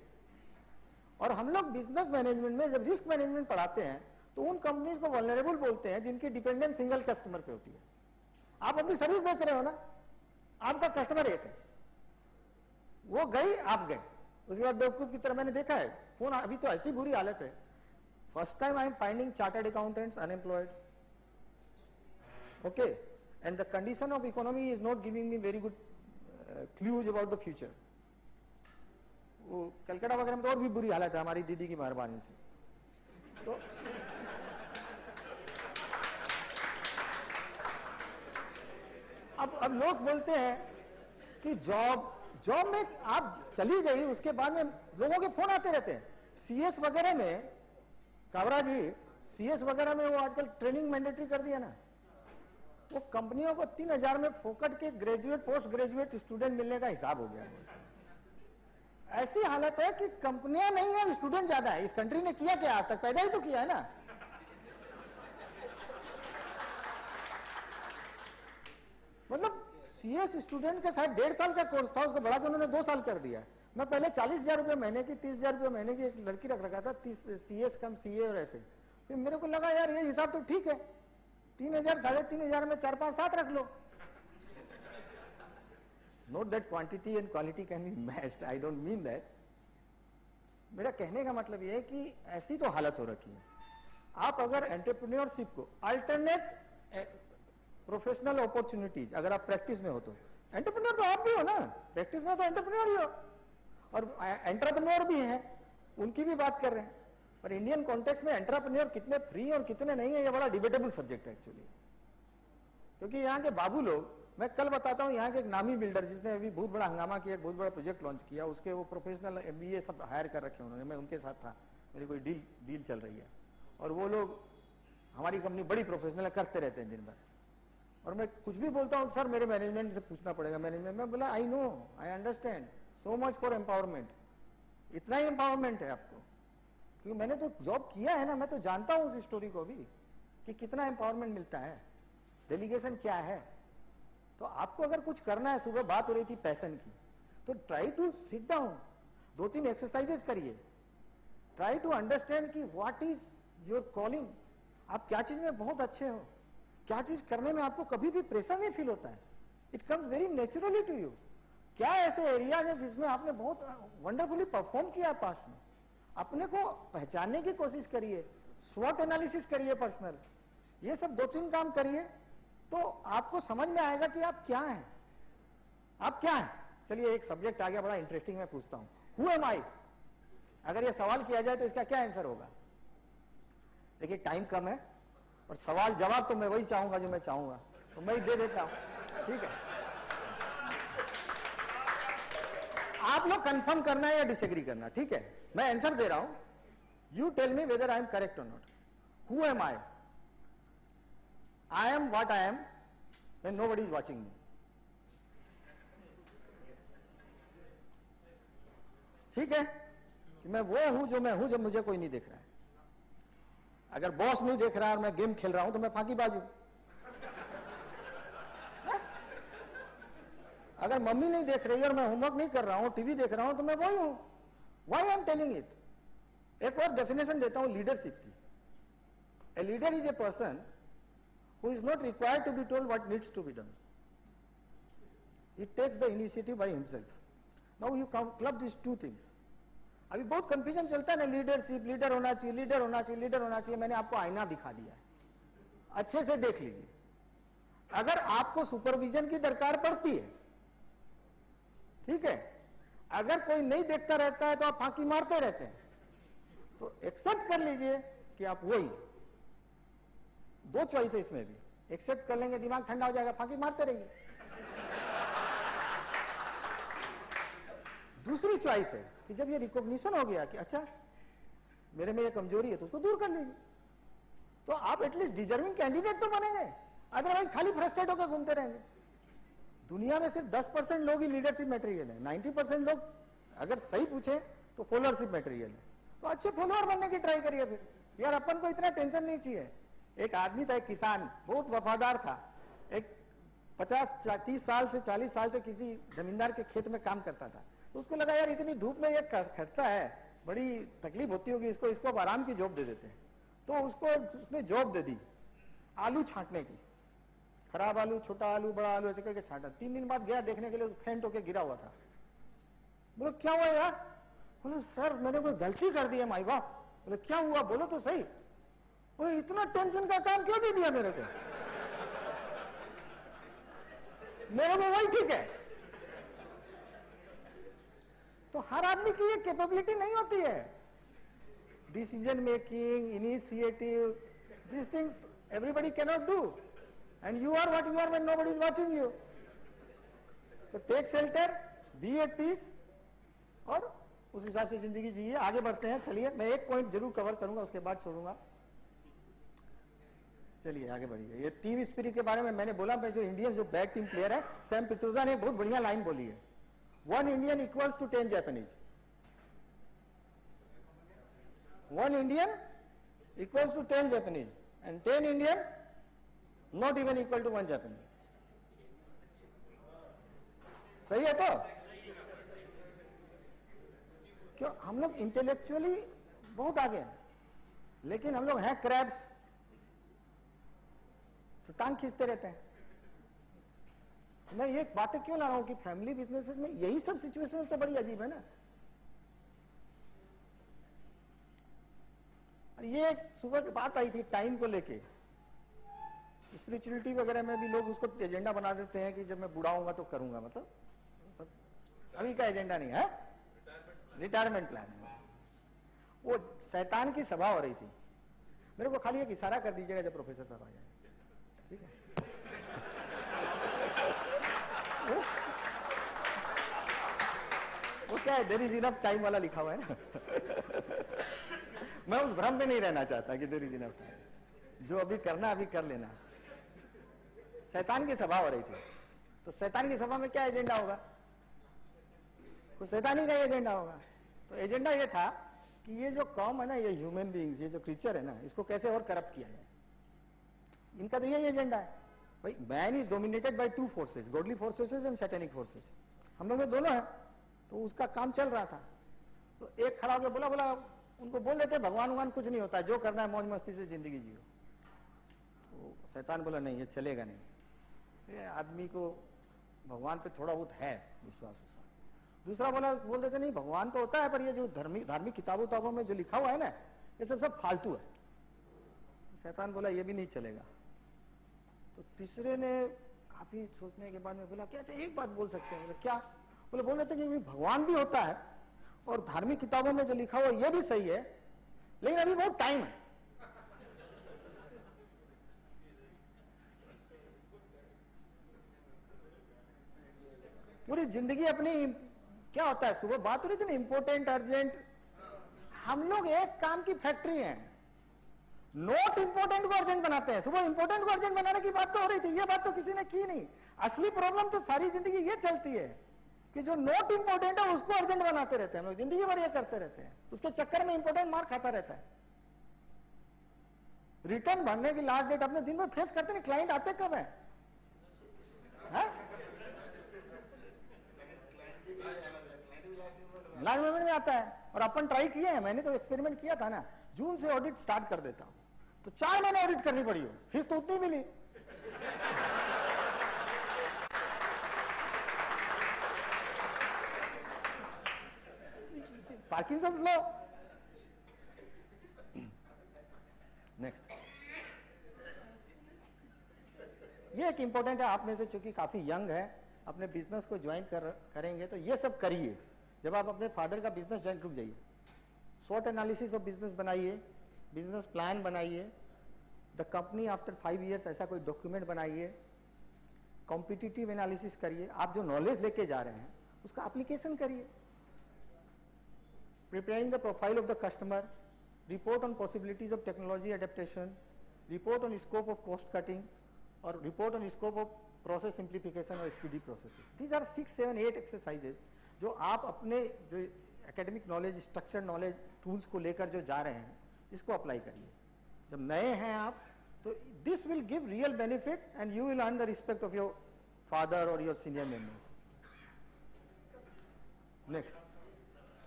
और हम लोग बिजनेस मैनेजमेंट में जब रिस्क मैनेजमेंट पढ़ाते हैं तो तो उन कंपनीज को वल्नरेबल बोलते हैं जिनकी डिपेंडेंस सिंगल कस्टमर पे होती है। आप अपनी सर्विस बेच रहे हो ना, आपका कस्टमर एक है, वो गई आप गए, उसके बाद बेवकूफ की तरह मैंने देखा है फोन, अभी तो ऐसी बुरी हालत है, first time I am finding chartered accountants unemployed, okay, and the condition of economy is not giving me very good clues about the future. वो कलकत्ता वगैरह में तो और भी बुरी हालत है हमारी दीदी की मेहरबानी से। तो अब लोग बोलते हैं कि जॉब में आप चली गई, उसके बाद में लोगों के फोन आते रहते हैं। सीएस वगैरह में, कावरा जी, सीएस वगैरह में वो आजकल ट्रेनिंग मैंडेटरी कर दिया ना, वो कंपनियों को 3000 में फोकट के ग्रेजुएट पोस्ट ग्रेजुएट स्टूडेंट मिलने का हिसाब हो गया। ऐसी हालत है कि कंपनियां नहीं है, स्टूडेंट ज्यादा है। इस कंट्री ने किया क्या आज तक? पैदा ही तो किया है ना। मतलब सीएस स्टूडेंट के साथ 1.5 साल का कोर्स था, उसको बढ़ा के उन्होंने 2 साल कर दिया। मैं पहले 40,000 रुपये महीने की, 30,000 रुपये महीने की एक लड़की रख रखा था, 30 सीएस कम सीए और ऐसे। फिर मेरे को लगा यार ये हिसाब तो ठीक है, 3,000 3,500 में 4, 5, 7 रख लो। Note that quantity and quality can be matched, I don't mean that. मेरा कहने का मतलब ये है कि ऐसी तो हालत हो रखी है। आप अगर एंटरप्रेन्योरशिप को अल्टरनेट प्रोफेशनल अपॉर्चुनिटीज, अगर आप प्रैक्टिस में हो तो एंटरप्रेन्योर तो आप भी हो ना, प्रैक्टिस में तो एंटरप्रेन्योर ही हो, और एंटरप्रेन्योर भी हैं, उनकी भी बात कर रहे हैं। पर इंडियन कॉन्टेक्स्ट में एंटरप्रेन्योर कितने फ्री और कितने नहीं है, ये बड़ा डिबेटेबल सब्जेक्ट है एक्चुअली। क्योंकि यहाँ के बाबू लोग, मैं कल बताता हूँ, यहाँ के एक नामी बिल्डर जिसने अभी बहुत बड़ा हंगामा किया, बहुत बड़ा प्रोजेक्ट लॉन्च किया, उसके वो प्रोफेशनल एमबीए सब हायर कर रखे उन्होंने, मैं उनके साथ था, मेरी कोई डील चल रही है, और वो लोग, हमारी कंपनी बड़ी प्रोफेशनल है, करते रहते हैं दिन भर। और मैं कुछ भी बोलता हूँ, सर मेरे मैनेजमेंट से पूछना पड़ेगा, मैनेजमेंट। मैं बोला I know, I understand, so much for empowerment. इतना ही एम्पावरमेंट है आपको, क्योंकि मैंने तो जॉब किया है ना, मैं तो जानता हूँ उस स्टोरी को भी कि कितना एम्पावरमेंट मिलता है, डेलीगेशन क्या है। तो आपको अगर कुछ करना है, सुबह बात हो रही थी पैशन की, तो try to sit down, 2-3 exercises करिए, ट्राई टू अंडरस्टैंड कि व्हाट इज योर कॉलिंग, आप क्या चीज में बहुत अच्छे हो, क्या चीज करने में आपको कभी भी प्रेशर नहीं फील होता है, it comes very naturally to you. क्या ऐसे एरियाज है जिसमें आपने बहुत वंडरफुली परफॉर्म किया पास्ट में, अपने को पहचानने की कोशिश करिए, स्वॉट एनालिसिस करिए पर्सनल, ये सब 2-3 काम करिए, तो आपको समझ में आएगा कि आप क्या हैं, आप क्या हैं। चलिए एक सब्जेक्ट आ गया बड़ा इंटरेस्टिंग, मैं पूछता हूं, हु एम आई? अगर ये सवाल किया जाए तो इसका क्या आंसर होगा? देखिए टाइम कम है, और सवाल जवाब तो मैं वही चाहूंगा जो मैं चाहूंगा, तो मैं ही दे देता हूं, ठीक है। आप लोग कंफर्म करना है या डिसएग्री करना, ठीक है। मैं आंसर दे रहा हूं, you tell me whether I am correct or not. Who am I? I am what I am when nobody is watching me. ठीक है कि मैं वो हूं जो मैं हूं जब मुझे कोई नहीं देख रहा है। अगर बॉस नहीं देख रहा है और मैं गेम खेल रहा हूं तो मैं फांकीबाज हूं। अगर मम्मी नहीं देख रही है और मैं होमवर्क नहीं कर रहा हूं, टीवी देख रहा हूं, तो मैं वही हूं। Why I am telling it? एक और डेफिनेशन देता हूं लीडरशिप की। A leader is a person who is not required to be told what needs to be done. He takes the initiative by himself. Now you club these two things. अभी बहुत confusion चलता है ना, leadership, leader होना चाहिए, leader होना चाहिए, leader होना चाहिए। मैंने आपको आईना दिखा दिया है, अच्छे से देख लीजिए। अगर आपको सुपरविजन की दरकार पड़ती है, ठीक है, अगर कोई नहीं देखता रहता है तो आप फांकी मारते रहते हैं, तो एक्सेप्ट कर लीजिए कि आप वही। 2 चॉइस है इसमें भी, एक्सेप्ट कर लेंगे दिमाग ठंडा हो जाएगा, फांकी मारते रहिए। दूसरी चॉइस है कि जब ये रिकॉग्निशन हो गया कि अच्छा मेरे में ये कमजोरी है, तो उसको दूर कर लीजिए, तो आप एटलीस्ट डिजर्विंग कैंडिडेट तो बनेंगे, अदरवाइज खाली फ्रस्ट्रेट होकर घूमते रहेंगे। दुनिया में सिर्फ 10% लोग ही लीडरशिप मटेरियल है, 90% लोग अगर सही पूछे तो फॉलोअरशिप मटेरियल है। तो अच्छे फॉलोअर बनने की ट्राई करिए फिर, यार अपन को इतना टेंशन नहीं चाहिए। एक आदमी था, एक किसान, बहुत वफादार था, एक 50-30 साल से 40 साल से किसी जमींदार के खेत में काम करता था। तो उसको लगा यार इतनी धूप में ये खटता है, बड़ी तकलीफ होती होगी इसको, इसको अब आराम की जॉब दे देते हैं। तो उसको उसने जॉब दे दी आलू छांटने की, खराब आलू, छोटा आलू, बड़ा आलू ऐसे करके छांटा। 3 दिन बाद गया देखने के लिए, फेंट होके गिरा हुआ था। बोलो क्या हुआ यार? बोले सर मैंने कोई गलती कर दी है माई बाप। बोले क्या हुआ बोलो तो सही। बोले इतना टेंशन का काम क्यों दे दिया मेरे को? मेरे को वही ठीक है। तो हर आदमी की ये कैपेबिलिटी नहीं होती है। Decision making, initiative, these things everybody cannot do, and you are what you are when nobody is watching you. So take shelter, be at peace, और उस हिसाब से जिंदगी जिए। आगे बढ़ते हैं, चलिए मैं एक पॉइंट जरूर कवर करूंगा, उसके बाद छोड़ूंगा। चलिए आगे बढ़िए। ये टीम स्पिरिट के बारे में मैंने बोला, मैं जो इंडियन जो बैड टीम प्लेयर है, सैम पित्रोदा ने बहुत बढ़िया लाइन बोली है, 1 Indian equals to 10 Japanese. 1 Indian equals to 10 Japanese, and 10 Indian not even equal to 1 Japanese. सही है? तो क्यों हम लोग इंटेलेक्चुअली बहुत आगे हैं, लेकिन हम लोग हैं क्रैब्स, तो टांग खींचते रहते हैं। मैं ये बातें क्यों ला रहा हूं कि फैमिली बिजनेसेस में यही सब सिचुएशंस तो बड़ी अजीब है ना। और ये सुबह की बात आई थी टाइम को लेके, स्पिरिचुअलिटी वगैरह में भी लोग उसको एजेंडा बना देते हैं कि जब मैं बूढ़ा होऊंगा तो करूंगा, मतलब सब अभी का एजेंडा नहीं है, रिटायरमेंट प्लान है। वो शैतान की सभा हो रही थी, मेरे को खाली एक इशारा कर दीजिएगा जब प्रोफेसर साहब आ जाए, ठीक है? वो क्या है, देयर इज इनफ टाइम वाला लिखा हुआ है ना। मैं उस भ्रम में नहीं रहना चाहता कि देयर इज इनफ टाइम, जो अभी करना अभी कर लेना। शैतान की सभा हो रही थी, तो शैतान की सभा में क्या एजेंडा होगा? तो शैतानी का एजेंडा होगा। तो एजेंडा ये था कि ये जो कॉम है ना, ये ह्यूमन बीइंग्स, ये जो क्रीचर है ना, इसको कैसे और करप्ट किया जाए। इनका तो यही एजेंडा है भाई। Man is dominated by 2 forces, godly forces and satanic forces. हम लोग में दोनों है, तो उसका काम चल रहा था। तो एक खड़ा होकर बोला उनको बोल देते भगवान कुछ नहीं होता, जो करना है मौज मस्ती से जिंदगी जियो। तो शैतान बोला नहीं, ये चलेगा नहीं, ये आदमी को भगवान पे थोड़ा बहुत है विश्वास। दूसरा बोल देते नहीं, भगवान तो होता है, पर ये जो धार्मिक किताबों में जो लिखा हुआ है ना, ये सब फालतू है। शैतान बोला ये भी नहीं चलेगा। तो तीसरे ने काफी सोचने के बाद में बोला क्या एक बात बोल सकते हैं? बोले क्या? बोल देते कि भगवान भी होता है और धार्मिक किताबों में जो लिखा हुआ ये भी सही है, लेकिन अभी बहुत टाइम है। पूरी जिंदगी अपनी क्या होता है, सुबह बात हो रही थी ना इंपोर्टेंट अर्जेंट। हम लोग एक काम की फैक्ट्री है, नोट इंपोर्टेंट को अर्जेंट बनाते हैं। सुबह इंपोर्टेंट को अर्जेंट बनाने की बात तो हो रही थी, ये बात तो किसी ने की नहीं। असली प्रॉब्लम तो सारी जिंदगी ये चलती है कि जो नोट इंपोर्टेंट है उसको अर्जेंट बनाते रहते हैं हम लोग, जिंदगी भर ये करते रहते हैं। उसके चक्कर में इंपोर्टेंट मार खाता रहता है। रिटर्न भरने की लास्ट डेट अपने दिन भर फेस करते नहीं, क्लाइंट आते कब है? लास्ट मोमेंट में आता है। और अपन ट्राई किए हैं, मैंने तो एक्सपेरिमेंट किया था ना, जून से ऑडिट स्टार्ट कर देता हूं, तो 4 महीने ऑडिट करनी पड़ी हो, फीस तो उतनी मिली। Parkinson's law. नेक्स्ट, ये एक इंपॉर्टेंट है आप में से, चूंकि काफी यंग है, अपने बिजनेस को ज्वाइन करेंगे तो ये सब करिए। जब आप अपने फादर का बिजनेस ज्वाइन, रुक जाइए, शॉर्ट एनालिसिस ऑफ बिजनेस बनाइए, बिजनेस प्लान बनाइए, द कंपनी आफ्टर 5 years ऐसा कोई डॉक्यूमेंट बनाइए, कॉम्पिटिटिव एनालिसिस करिए, आप जो नॉलेज लेके जा रहे हैं उसका एप्लीकेशन करिए, preparing the profile of the customer, report on possibilities of technology adaptation, report on scope of cost cutting, और report on scope of process simplification और speedy processes. These are 6, 7, 8 exercises जो आप अपने जो academic knowledge, structure knowledge, tools को लेकर जो जा रहे हैं, इसको अप्लाई करिए। जब नए हैं आप, तो this will give real benefit and you will earn the respect of your father और your senior members.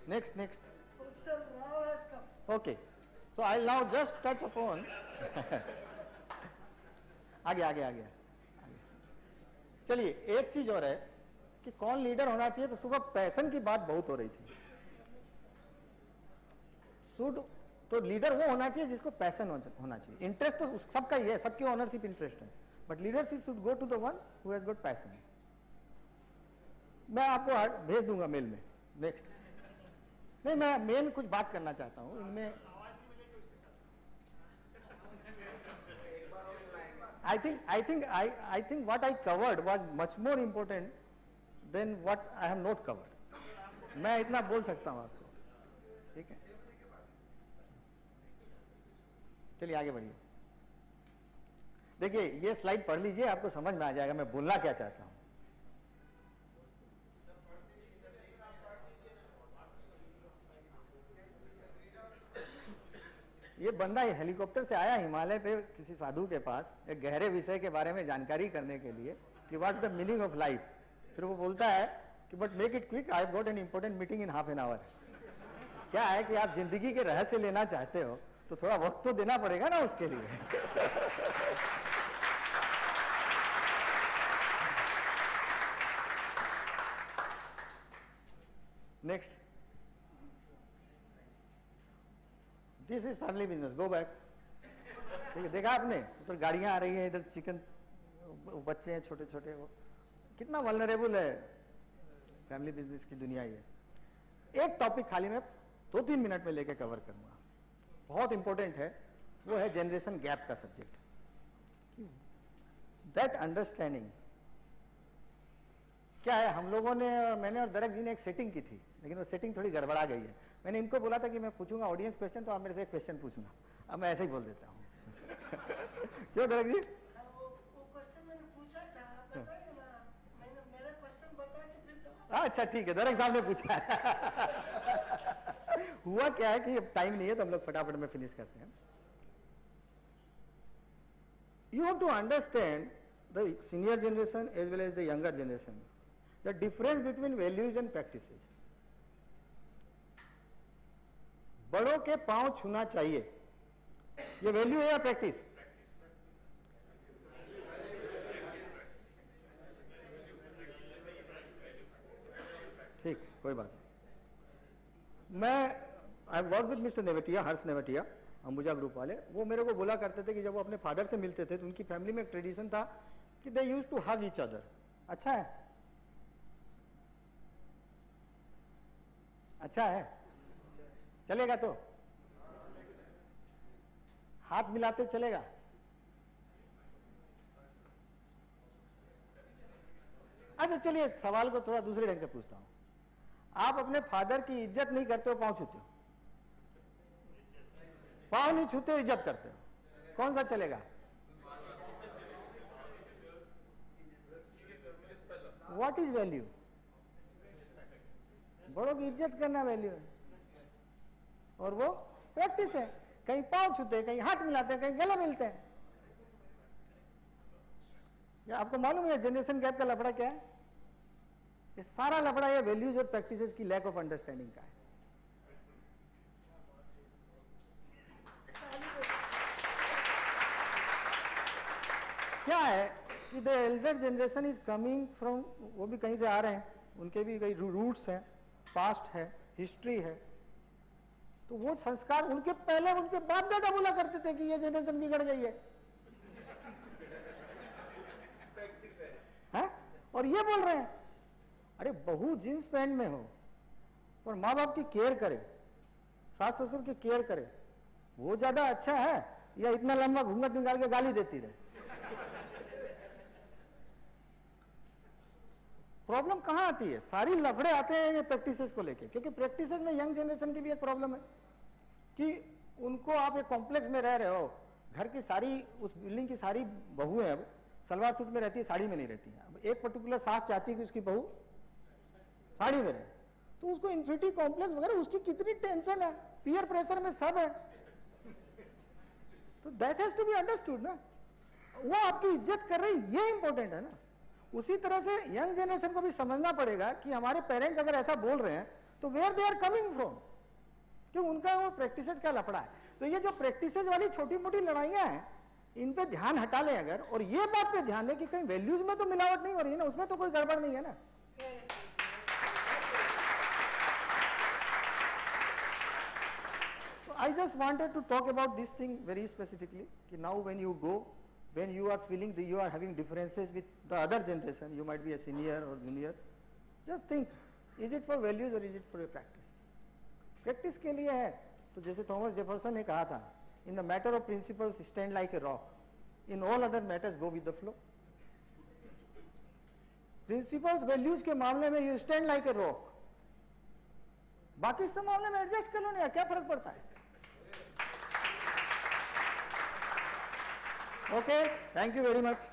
Next. Okay, So I'll now just touch upon आगे। चलिए एक चीज और है कि कौन लीडर होना चाहिए। तो सुबह पैशन की बात बहुत हो रही थी। तो लीडर वो होना चाहिए जिसको पैशन होना चाहिए। इंटरेस्ट तो सबका ही है, सबकी ओनरशिप इंटरेस्ट है, but leadership should go to the one who has got passion. मैं आपको भेज दूंगा मेल में। नेक्स्ट नहीं, मैं मेन कुछ बात करना चाहता हूं इनमें। I think what I covered was much more important than what I have not covered. मैं इतना बोल सकता हूं आपको, ठीक है। चलिए आगे बढ़िए। देखिए ये स्लाइड पढ़ लीजिए, आपको समझ में आ जाएगा मैं बोलना क्या चाहता हूं। ये बंदा हेलीकॉप्टर से आया हिमालय पे किसी साधु के पास एक गहरे विषय के बारे में जानकारी करने के लिए कि what's the meaning of life. फिर वो बोलता है कि but make it quick, I have got an important meeting in half an hour. क्या है कि आप जिंदगी के रहस्य लेना चाहते हो तो थोड़ा वक्त तो देना पड़ेगा ना उसके लिए। Next, this is family business, go back. ठीक है, देखा आपने, उधर गाड़ियां आ रही हैं, इधर चिकन बच्चे हैं छोटे छोटे, वो कितना वल्नरेबल है फैमिली बिजनेस की दुनिया। ये एक टॉपिक खाली मैं 2-3 मिनट में लेके कवर करूंगा, बहुत इंपॉर्टेंट है, वो है जनरेशन गैप का सब्जेक्ट। दैट अंडरस्टैंडिंग क्या है, हम लोगों ने, मैंने और दरक जी ने एक सेटिंग की थी, लेकिन वो सेटिंग थोड़ी गड़बड़ा गई है। मैंने इनको बोला था कि मैं पूछूंगा ऑडियंस क्वेश्चन, तो आप मेरे से एक क्वेश्चन पूछना। अब मैं ऐसे ही बोल देता हूँ। क्यों दरक जी? वो क्वेश्चन मैंने पूछा था, बताइए ना, मैंने मेरा क्वेश्चन बता के फिर जवाब। अच्छा ठीक है, दरक साहब ने पूछा। हुआ क्या है कि अब टाइम नहीं है तो हम लोग फटाफट में फिनिश करते हैं। You have to understand the senior generation as well as the younger generation, the difference between values and practices. बड़ों के पांव छूना चाहिए, ये वैल्यू है या प्रैक्टिस? ठीक, कोई बात नहीं। मैं I work with mister Neotia, Harsh Neotia, Ambuja group वाले। वो मेरे को बोला करते थे कि जब वो अपने फादर से मिलते थे तो उनकी फैमिली में एक ट्रेडिशन था कि they used to hug each other. अच्छा है, अच्छा है, चलेगा तो हाथ मिलाते चलेगा? अच्छा चलिए सवाल को थोड़ा दूसरे ढंग से पूछता हूं। आप अपने फादर की इज्जत नहीं करते हो, पांव छूते हो? पांव नहीं छूते हो, इज्जत करते हो, कौन सा चलेगा? What is value? बड़ों की इज्जत करना वैल्यू है, और वो प्रैक्टिस है। कहीं पांव छूते हैं, कहीं हाथ मिलाते हैं, कहीं गले मिलते हैं। या आपको मालूम है जनरेशन गैप का लफड़ा क्या है? ये सारा लफड़ा ये वैल्यूज और प्रैक्टिसेस की लैक ऑफ अंडरस्टैंडिंग का है। क्या है कि the Elder generation is coming from, वो भी कहीं से आ रहे हैं, उनके भी कई रूट्स हैं, पास्ट है, हिस्ट्री है। तो वो संस्कार उनके पहले उनके बाप दादा बोला करते थे कि ये जनरेशन बिगड़ गई है, है? और ये बोल रहे हैं, अरे बहू जींस पैंट में हो और माँ बाप की केयर करे, सास ससुर की केयर करे, वो ज्यादा अच्छा है या इतना लंबा घूंघट निकाल के गाली देती रहे? प्रॉब्लम कहां आती है? सारी लफड़े आते हैं ये प्रैक्टिसेस को लेके, क्योंकि प्रैक्टिसेस में यंग जनरेशन की भी एक प्रॉब्लम है कि उनको आप एक कॉम्प्लेक्स में रह रहे हो, घर की सारी, उस बिल्डिंग की सारी बहुएं अब सलवार सूट में रहती है, साड़ी में नहीं रहती है। अब एक पर्टिकुलर सास चाहती है कि उसकी बहू साड़ी में रहे, तो उसको इन्फिनिटी कॉम्प्लेक्स वगैरह, उसकी कितनी टेंशन है, पीयर प्रेशर में सब है। तो that has to be understood ना, वो आपकी इज्जत कर रही, ये इंपॉर्टेंट है ना। उसी तरह से यंग जनरेशन को भी समझना पड़ेगा कि हमारे पेरेंट्स अगर ऐसा बोल रहे हैं तो where they are coming from, क्यों उनका वो प्रैक्टिसेस का लफड़ा है। तो तो ये जो प्रैक्टिसेस वाली छोटी मोटी लड़ाइयां हैं, इन पे ध्यान हटा लें अगर, और ये बात पे ध्यान दें कि कहीं वैल्यूज में तो मिलावट नहीं हो रही है ना, उसमें तो कोई गड़बड़ नहीं है ना। I just wanted to talk about this thing very specifically. Ki now when you go, when you are feeling that you are having differences with the other generation, you might be a senior or junior, just think, is it for values or is it for a practice? Practice के लिए है, तो जैसे Thomas Jefferson ने कहा था, in the matter of principles stand like a rock, in all other matters go with the flow. Principles, values के मामले में you stand like a rock. बाकी सब मामले में एडजस्ट कर लो ना यार, क्या फर्क पड़ता है? Okay, thank you very much.